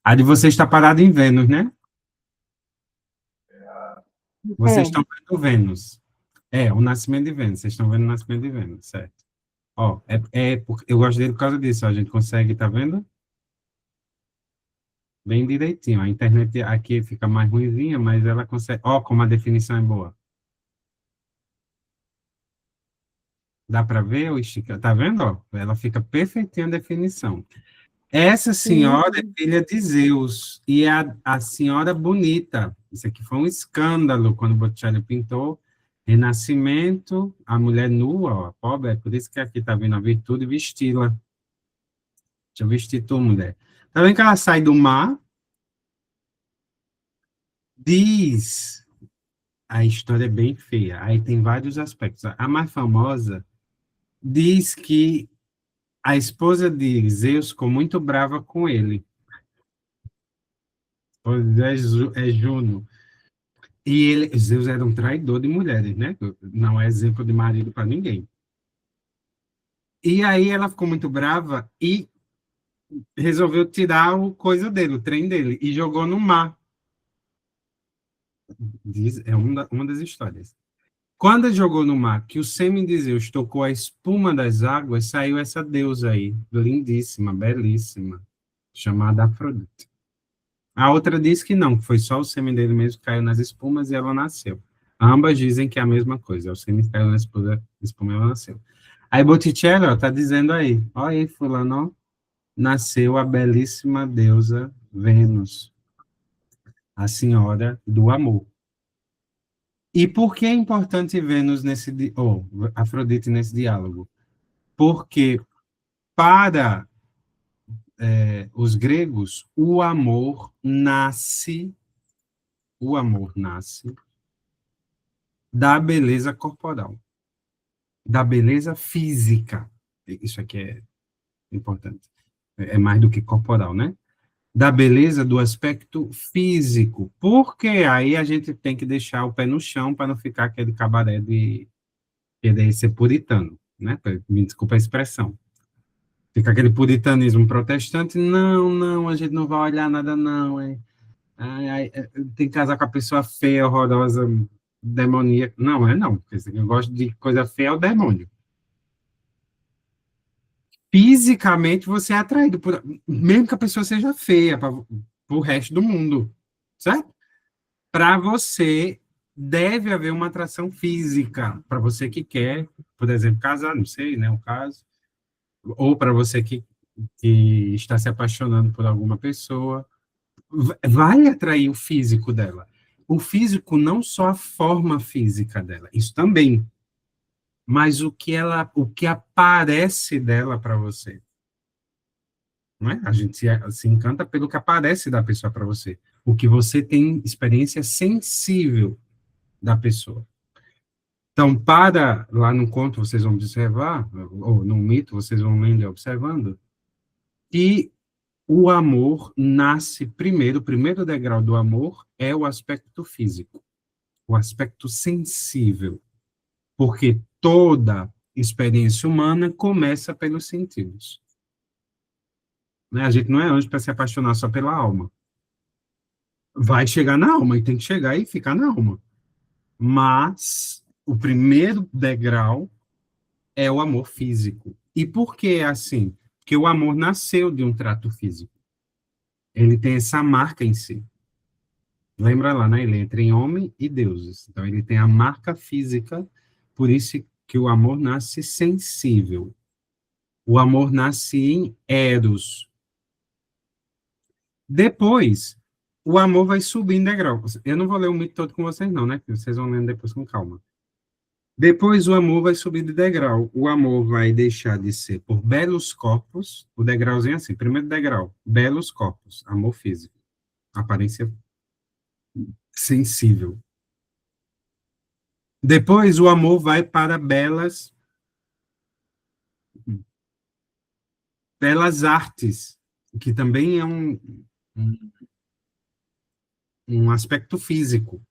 A de vocês está parada em Vênus, né? Vocês é. estão vendo Vênus. É, o nascimento de Vênus. Vocês estão vendo o nascimento de Vênus, certo? Ó, eu gosto dele por causa disso. Ó, a gente consegue, tá vendo? Bem direitinho. A internet aqui fica mais ruinzinha, mas ela consegue. Ó, como a definição é boa. Dá para ver o estica? Tá vendo? Ó? Ela fica perfeitinha a definição. Essa Sim, senhora é sim. filha de Zeus e é a senhora bonita. Isso aqui foi um escândalo quando Botticelli pintou Renascimento, a mulher nua, ó, a pobre, é por isso que aqui está vendo a virtude vesti-la. Deixa eu vestir tu, mulher. Tá vendo que ela sai do mar? Diz. A história é bem feia. Aí tem vários aspectos. A mais famosa diz que a esposa de Zeus ficou muito brava com ele. Pois é Juno. E Zeus era um traidor de mulheres, né? Não é exemplo de marido para ninguém. E aí ela ficou muito brava e resolveu tirar o coisa dele, o trem dele, e jogou no mar. É uma das histórias. Quando ele jogou no mar, que o sêmen de Zeus tocou a espuma das águas, saiu essa deusa aí, lindíssima, belíssima, chamada Afrodite. A outra diz que não, que foi só o sêmen dele mesmo que caiu nas espumas e ela nasceu. Ambas dizem que é a mesma coisa, o sêmen caiu na espuma e ela nasceu. Aí Botticelli, ó, tá dizendo aí, olha aí, fulano, ó, nasceu a belíssima deusa Vênus, a senhora do amor. E por que é importante Vênus Afrodite nesse diálogo? Porque para os gregos, o amor nasce da beleza corporal, da beleza física. Isso aqui é importante. É mais do que corporal, né? Da beleza do aspecto físico. Porque aí a gente tem que deixar o pé no chão para não ficar aquele cabaré de querer ser puritano, né? Me desculpa a expressão. Fica aquele puritanismo protestante, não, não, a gente não vai olhar nada, não. Tem que casar com a pessoa feia, horrorosa, demoníaca. Não, não. Porque eu gosto de coisa feia, é o demônio. Fisicamente, você é atraído por. Mesmo que a pessoa seja feia para o resto do mundo, certo? Para você, deve haver uma atração física. Para você que quer, por exemplo, casar, não sei, né? O caso. Ou para você que está se apaixonando por alguma pessoa, vai atrair o físico dela. O físico, não só a forma física dela, isso também, mas o que aparece dela para você. Não é? A gente se encanta pelo que aparece da pessoa para você, o que você tem experiência sensível da pessoa. Então, para lá no conto, vocês vão observar, ou no mito, vocês vão lendo e observando, que o amor nasce primeiro, o primeiro degrau do amor é o aspecto físico, o aspecto sensível. Porque toda experiência humana começa pelos sentidos. Né? A gente não é anjo para se apaixonar só pela alma. Vai chegar na alma, e tem que chegar e ficar na alma. Mas o primeiro degrau é o amor físico. E por que é assim? Porque o amor nasceu de um trato físico. Ele tem essa marca em si. Lembra lá, né? Ele é entre homem e deuses. Então, ele tem a marca física, por isso que o amor nasce sensível. O amor nasce em eros. Depois, o amor vai subir em degrau. Eu não vou ler o mito todo com vocês, não, né? Vocês vão lendo depois com calma. Depois, o amor vai subir de degrau. O amor vai deixar de ser por belos corpos. O degrauzinho é assim. Primeiro degrau, belos corpos. Amor físico. Aparência sensível. Depois, o amor vai para belas artes, que também é um, um aspecto físico,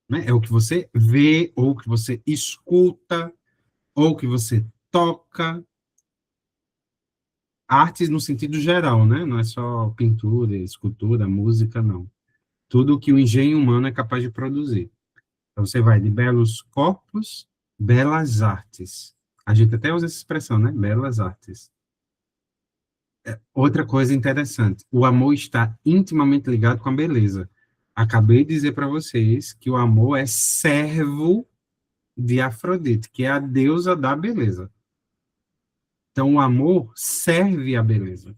né? É o que você vê, ou o que você escuta, ou o que você toca. Artes no sentido geral, né? Não é só pintura, escultura, música, não. Tudo que o engenho humano é capaz de produzir. Então, você vai de belos corpos, belas artes. A gente até usa essa expressão, né? Belas artes. Outra coisa interessante, o amor está intimamente ligado com a beleza. Acabei de dizer para vocês que o amor é servo de Afrodite, que é a deusa da beleza. Então, o amor serve à beleza.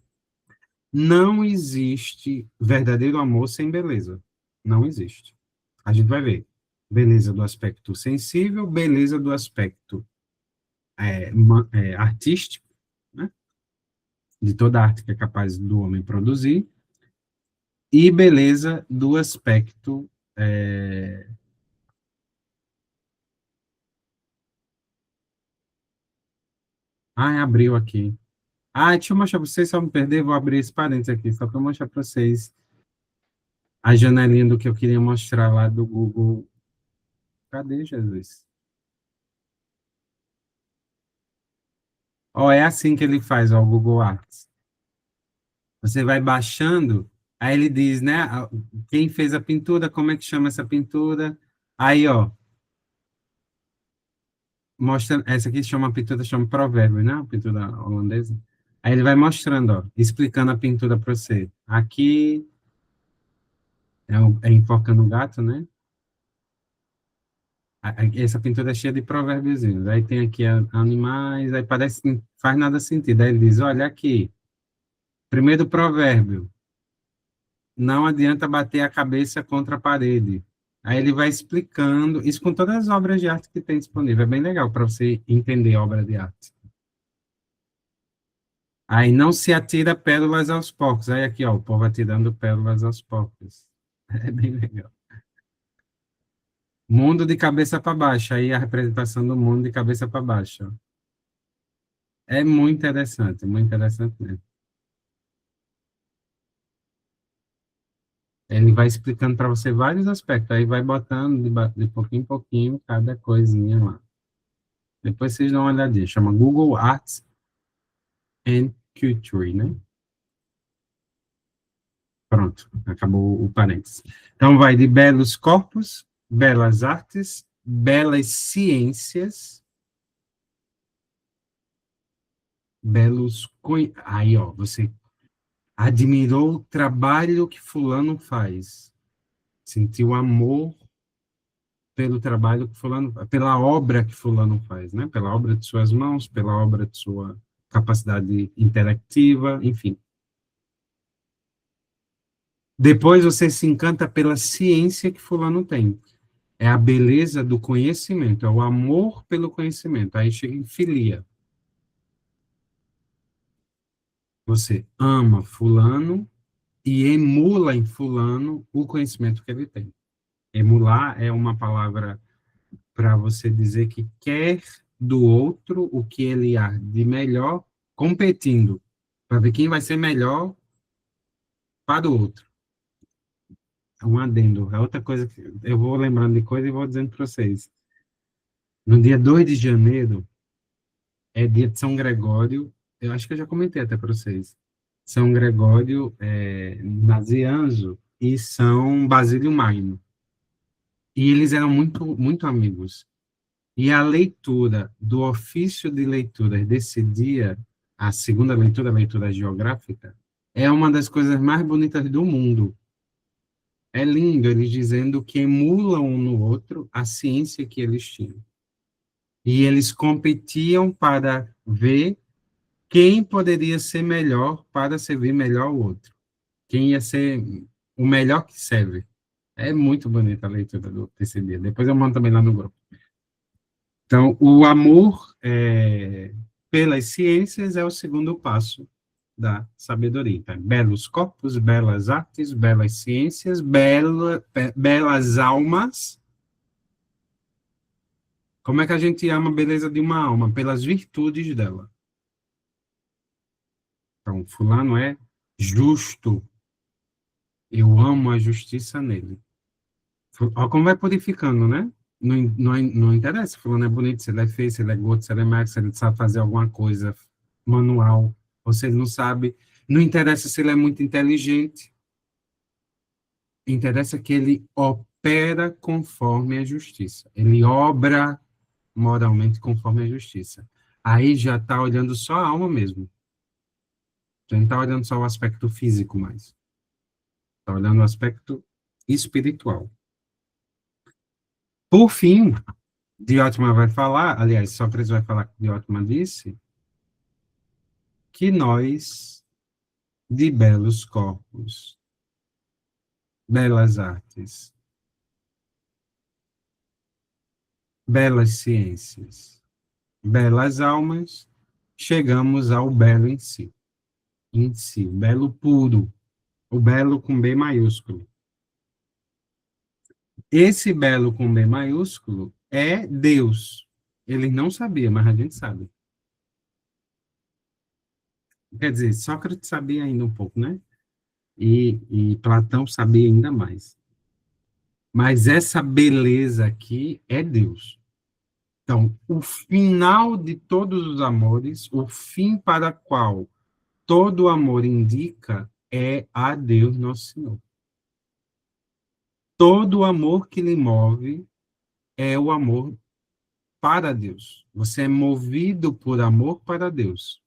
Não existe verdadeiro amor sem beleza. Não existe. A gente vai ver beleza do aspecto sensível, beleza do aspecto artístico, né? De toda a arte que é capaz do homem produzir, e beleza do aspecto abriu aqui. Deixa eu mostrar para vocês, só me perder, vou abrir esse parênteses aqui, só para mostrar para vocês a janelinha do que eu queria mostrar lá do Google. Cadê, Jesus? Ó, é assim que ele faz, ó, o Google Arts. Você vai baixando, aí ele diz, né, quem fez a pintura, como é que chama essa pintura. Aí, ó, mostra, essa aqui chama pintura, chama Provérbio, né, a pintura holandesa. Aí ele vai mostrando, ó, explicando a pintura para você. Aqui é enfocando o gato, né? Essa pintura é cheia de provérbios. Aí tem aqui animais, aí parece que não faz nada sentido. Aí ele diz, olha aqui, primeiro provérbio, não adianta bater a cabeça contra a parede. Aí ele vai explicando, isso com todas as obras de arte que tem disponível. É bem legal para você entender a obra de arte. Aí não se atira pérolas aos poucos. Aí aqui, ó, o povo atirando pérolas aos poucos. É bem legal. Mundo de cabeça para baixo. Aí a representação do mundo de cabeça para baixo. É muito interessante mesmo. Ele vai explicando para você vários aspectos, aí vai botando de pouquinho em pouquinho cada coisinha lá. Depois vocês dão uma olhadinha, chama Google Arts and Culture, né? Pronto, acabou o parênteses. Então vai de belos corpos, belas artes, belas ciências, belos... Aí, ó, você admirou o trabalho que fulano faz, sentiu amor pelo trabalho que fulano, pela obra que fulano faz, né? Pela obra de suas mãos, pela obra de sua capacidade interativa, enfim. Depois você se encanta pela ciência que fulano tem. É a beleza do conhecimento, é o amor pelo conhecimento. Aí chega em filia. Você ama fulano e emula em fulano o conhecimento que ele tem. Emular é uma palavra para você dizer que quer do outro o que ele há de melhor, competindo, para ver quem vai ser melhor para o outro. É um adendo. É outra coisa que eu vou lembrando de coisa e vou dizendo para vocês. No dia 2 de janeiro, é dia de São Gregório, eu acho que eu já comentei até para vocês. São Gregório Nazianzo e São Basílio Magno. E eles eram muito, muito amigos. E a leitura do ofício de leituras desse dia, a segunda leitura, a leitura geográfica, é uma das coisas mais bonitas do mundo. É lindo eles dizendo que emulam um no outro a ciência que eles tinham. E eles competiam para ver quem poderia ser melhor para servir melhor o outro. Quem ia ser o melhor que serve. É muito bonita a leitura desse dia. Depois eu mando também lá no grupo. Então, o amor pelas ciências é o segundo passo da sabedoria. Então, belos corpos, belas artes, belas ciências, belas almas. Como é que a gente ama a beleza de uma alma? Pelas virtudes dela. Então, fulano é justo. Eu amo a justiça nele. Olha como vai purificando, né? Não interessa se fulano é bonito, se ele é feio, se ele é gordo, se ele é magro, se ele sabe fazer alguma coisa manual, ou se ele não sabe. Não interessa se ele é muito inteligente. Interessa que ele opera conforme a justiça. Ele obra moralmente conforme a justiça. Aí já está olhando só a alma mesmo. Já não está olhando só o aspecto físico mais. Está olhando o aspecto espiritual. Por fim, Diótima vai falar, aliás, Sócrates vai falar que Diótima disse, que nós, de belos corpos, belas artes, belas ciências, belas almas, chegamos ao belo em si, o belo puro, o belo com B maiúsculo. Esse belo com B maiúsculo é Deus. Ele não sabia, mas a gente sabe. Quer dizer, Sócrates sabia ainda um pouco, né? E Platão sabia ainda mais. Mas essa beleza aqui é Deus. Então, o final de todos os amores, o fim para qual todo amor indica é a Deus Nosso Senhor. Todo amor que lhe move é o amor para Deus. Você é movido por amor para Deus.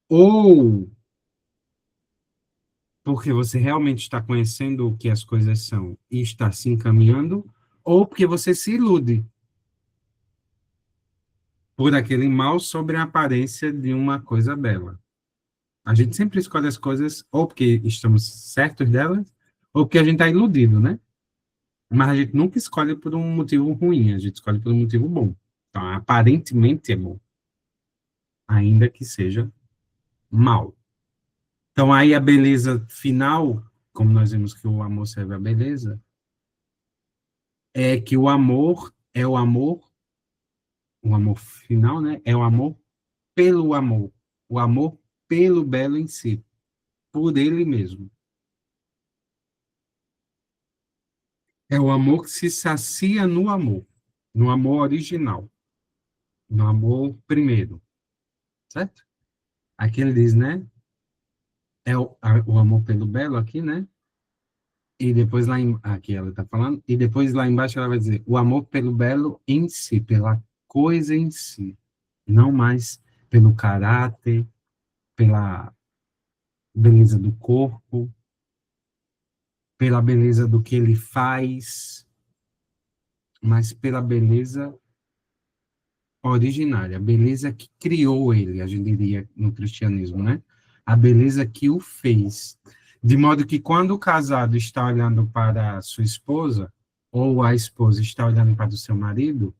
Ou porque você realmente está conhecendo o que as coisas são e está se encaminhando, ou porque você se ilude por aquele mal sobre a aparência de uma coisa bela. A gente sempre escolhe as coisas ou porque estamos certos delas, ou porque a gente está iludido, né? Mas a gente nunca escolhe por um motivo ruim, a gente escolhe por um motivo bom. Então, aparentemente é bom, ainda que seja mal. Então, aí a beleza final, como nós vimos que o amor serve à beleza, é que o amor é o amor final, né? É o amor pelo belo em si, por ele mesmo. É o amor que se sacia no amor original, no amor primeiro, certo? Aqui ele diz, né? É o amor pelo belo aqui, né? E depois aqui ela está falando, e depois lá embaixo ela vai dizer o amor pelo belo em si, pela coisa em si, não mais pelo caráter, pela beleza do corpo, pela beleza do que ele faz, mas pela beleza originária, a beleza que criou ele, a gente diria no cristianismo, né? A beleza que o fez. De modo que quando o casado está olhando para a sua esposa, ou a esposa está olhando para o seu marido,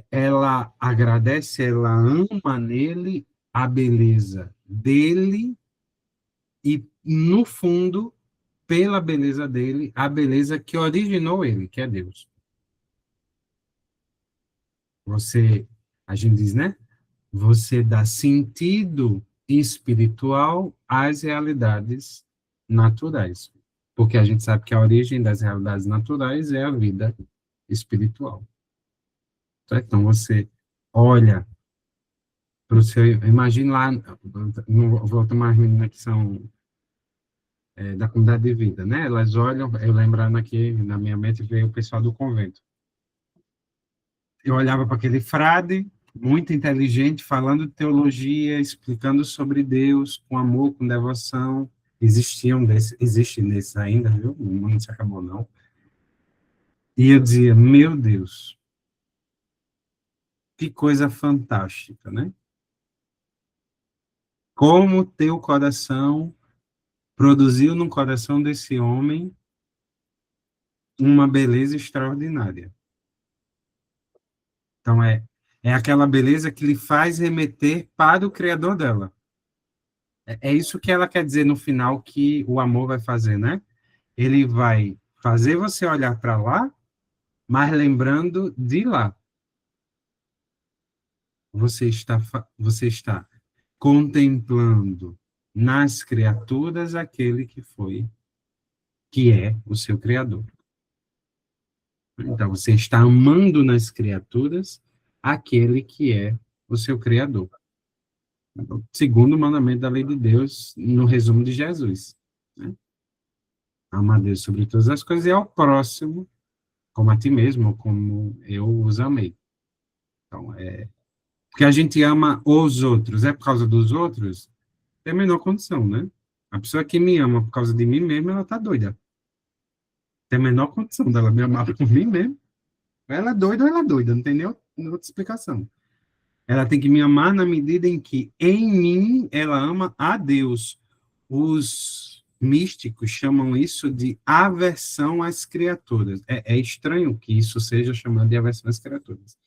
ela agradece, ela ama nele a beleza dele e, no fundo, pela beleza dele, a beleza que originou ele, que é Deus. A gente diz, né? Você dá sentido espiritual às realidades naturais. Porque a gente sabe que a origem das realidades naturais é a vida espiritual. Certo? Então, você olha para o seu... Imagine lá, não vou tomar as meninas que são da comunidade de vida, né? Elas olham, eu lembrando aqui, na minha mente, veio o pessoal do convento. Eu olhava para aquele frade, muito inteligente, falando de teologia, explicando sobre Deus, com amor, com devoção. Existem desses ainda, viu? O mundo se acabou, não. E eu dizia, meu Deus, que coisa fantástica, né? Como teu coração produziu no coração desse homem uma beleza extraordinária. Então, é aquela beleza que lhe faz remeter para o Criador dela. É isso que ela quer dizer no final que o amor vai fazer, né? Ele vai fazer você olhar para lá, mas lembrando de lá. Você está contemplando nas criaturas aquele que é o seu Criador. Então, você está amando nas criaturas aquele que é o seu Criador. Segundo o mandamento da lei de Deus, no resumo de Jesus. Né? Ama a Deus sobre todas as coisas e ao próximo, como a ti mesmo, como eu os amei. Então, porque a gente ama os outros, é por causa dos outros, tem a menor condição, né? A pessoa que me ama por causa de mim mesmo, ela tá doida. Tem a menor condição dela me amar por mim mesmo. Ela é doida ou ela é doida, não tem nem outra explicação. Ela tem que me amar na medida em que, em mim, ela ama a Deus. Os místicos chamam isso de aversão às criaturas. É estranho que isso seja chamado de aversão às criaturas.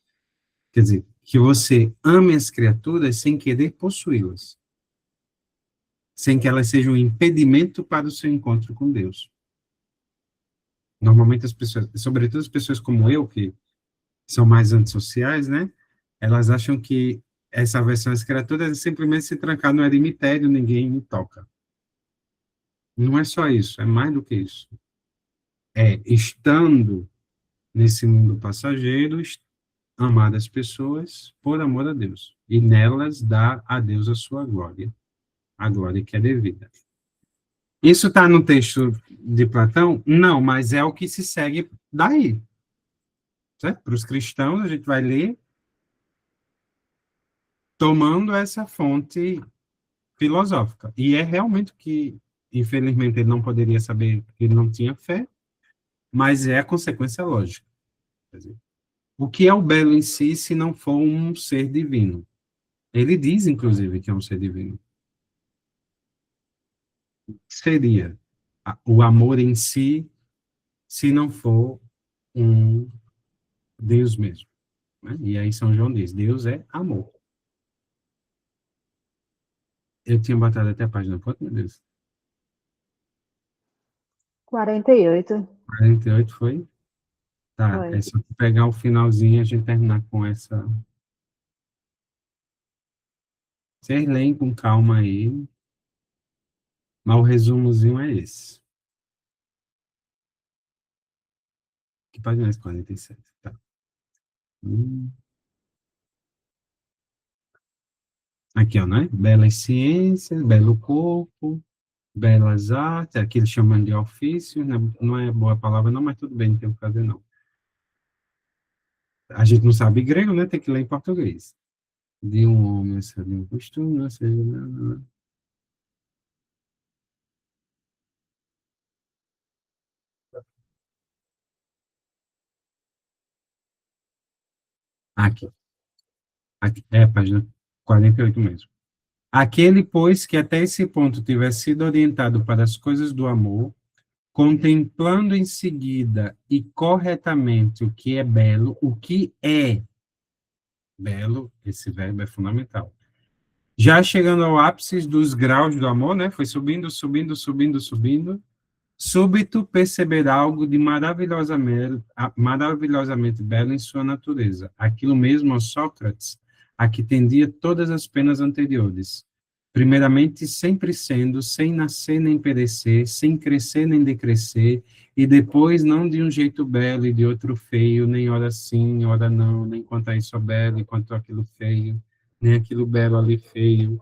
Quer dizer, que você ame as criaturas sem querer possuí-las. Sem que elas sejam um impedimento para o seu encontro com Deus. Normalmente as pessoas, sobretudo as pessoas como eu, que são mais antissociais, né? Elas acham que essa aversão às criaturas é simplesmente se trancar no eremitério, ninguém me toca. Não é só isso, é mais do que isso. É, estando nesse mundo passageiro, amar as pessoas por amor a Deus. E nelas dar a Deus a glória que é devida. Isso está no texto de Platão? Não, mas é o que se segue daí. Certo? Para os cristãos, a gente vai ler tomando essa fonte filosófica. E é realmente que, infelizmente, ele não poderia saber que ele não tinha fé, mas é a consequência lógica. Quer dizer, o que é o belo em si, se não for um ser divino? Ele diz, inclusive, que é um ser divino. Seria o amor em si, se não for um Deus mesmo. Né? E aí São João diz, Deus é amor. Eu tinha botado até a página, quanto, meu Deus? 48. 48 foi? Tá, Foi. é só pegar o finalzinho e a gente terminar com essa. Vocês leem com calma aí, mas o resumozinho é esse. Que página é essa? 47, tá. Aqui, ó, né? Belas ciências, belo corpo, belas artes, aqui eles chamam de ofício, né? Não é boa palavra não, mas tudo bem, não tem o que fazer não. A gente não sabe grego, né? Tem que ler em português. De um homem, de um costume, ou seja... Aqui. Aqui. É a página 48 mesmo. Aquele, pois, que até esse ponto tivesse sido orientado para as coisas do amor, contemplando em seguida e corretamente o que é belo, o que é belo, esse verbo é fundamental. Já chegando ao ápice dos graus do amor, né? Foi subindo, subindo, subindo, subindo. Súbito perceber algo de maravilhosamente belo em sua natureza. Aquilo mesmo, ó Sócrates, a que tendia todas as penas anteriores. primeiramente sempre sendo, sem nascer nem perecer, sem crescer nem decrescer, e depois não de um jeito belo e de outro feio, nem ora sim, ora não, nem quanto a isso belo, enquanto aquilo feio, nem aquilo belo ali feio,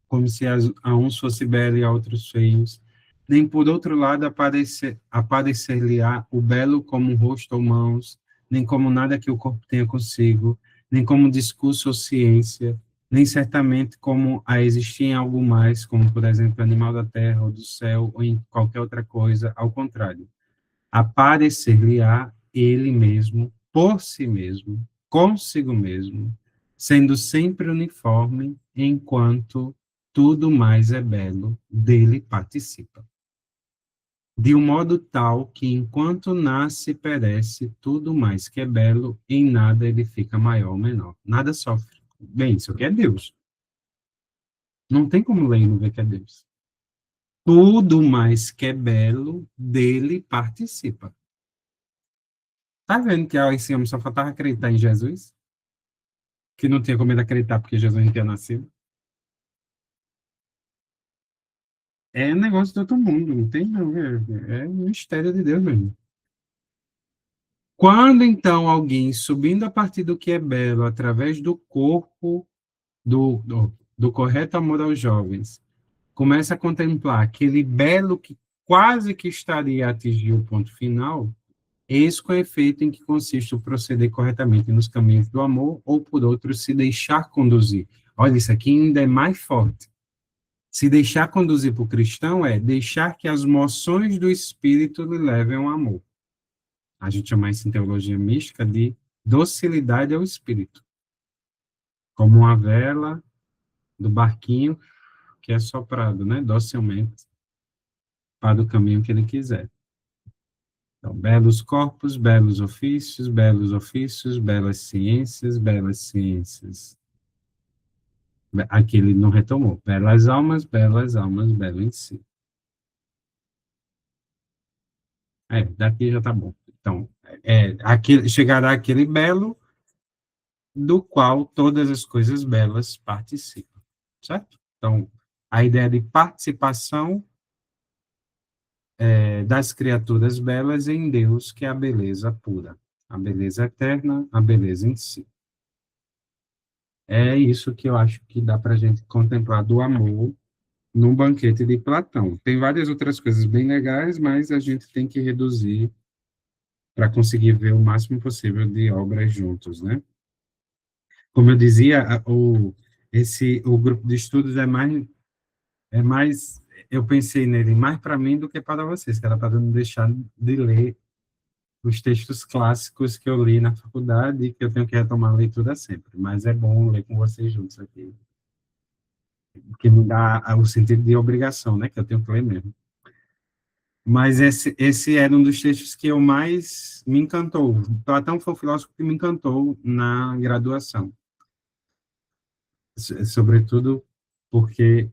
como se a uns fosse belo e a outros feios, nem por outro lado aparecer-lhe-á o belo como um rosto ou mãos, nem como nada que o corpo tenha consigo, nem como discurso ou ciência, nem certamente como a existir em algo mais, como, por exemplo, animal da terra ou do céu, ou em qualquer outra coisa, ao contrário. Aparecer-lhe-á ele mesmo, por si mesmo, consigo mesmo, sendo sempre uniforme, enquanto tudo mais é belo, dele participa. De um modo tal que, enquanto nasce e perece, tudo mais que é belo, em nada ele fica maior ou menor. Nada sofre. Bem, isso aqui é Deus. Não tem como ler e não ver que é Deus. Tudo mais que é belo, dele participa. Tá vendo que esse homem só faltava acreditar em Jesus? Que não tinha como ele acreditar porque Jesus não tinha nascido? É negócio de outro mundo, não tem não. É um mistério de Deus mesmo. Quando, então, alguém, subindo a partir do que é belo, através do corpo, do correto amor aos jovens, começa a contemplar aquele belo que quase que estaria a atingir o ponto final, eis com o efeito em que consiste o proceder corretamente nos caminhos do amor, ou, por outro, se deixar conduzir. Olha, isso aqui ainda é mais forte. Se deixar conduzir para o cristão é deixar que as moções do espírito lhe levem ao amor. A gente chama isso em teologia mística de docilidade ao espírito, como uma vela do barquinho que é soprado, né, docilmente para o caminho que ele quiser. Então, belos corpos, belos ofícios, belas ciências, belas ciências. Aqui ele não retomou. Belas almas, belo em si. Daqui já tá bom. Então, chegará aquele belo do qual todas as coisas belas participam, certo? Então, a ideia de participação das criaturas belas em Deus, que é a beleza pura, a beleza eterna, a beleza em si. É isso que eu acho que dá para a gente contemplar do amor no banquete de Platão. Tem várias outras coisas bem legais, mas a gente tem que reduzir para conseguir ver o máximo possível de obras juntos, né? Como eu dizia, o grupo de estudos é mais, eu pensei nele mais para mim do que para vocês, que era para não deixar de ler os textos clássicos que eu li na faculdade e que eu tenho que retomar a leitura sempre, mas é bom ler com vocês juntos aqui, porque me dá o sentido de obrigação, né, que eu tenho que ler mesmo. Mas esse era um dos textos que eu mais me encantou. Platão foi um filósofo que me encantou na graduação, sobretudo porque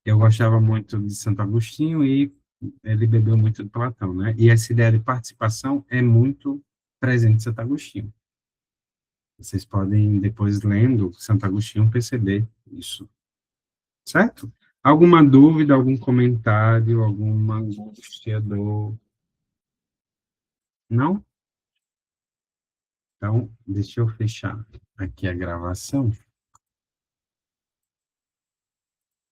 eu gostava muito de Santo Agostinho e ele bebeu muito de Platão, né? E essa ideia de participação é muito presente em Santo Agostinho. Vocês podem, depois lendo Santo Agostinho, perceber isso, certo? Alguma dúvida, algum comentário, alguma angústia, dor? Não? Então, deixa eu fechar aqui a gravação.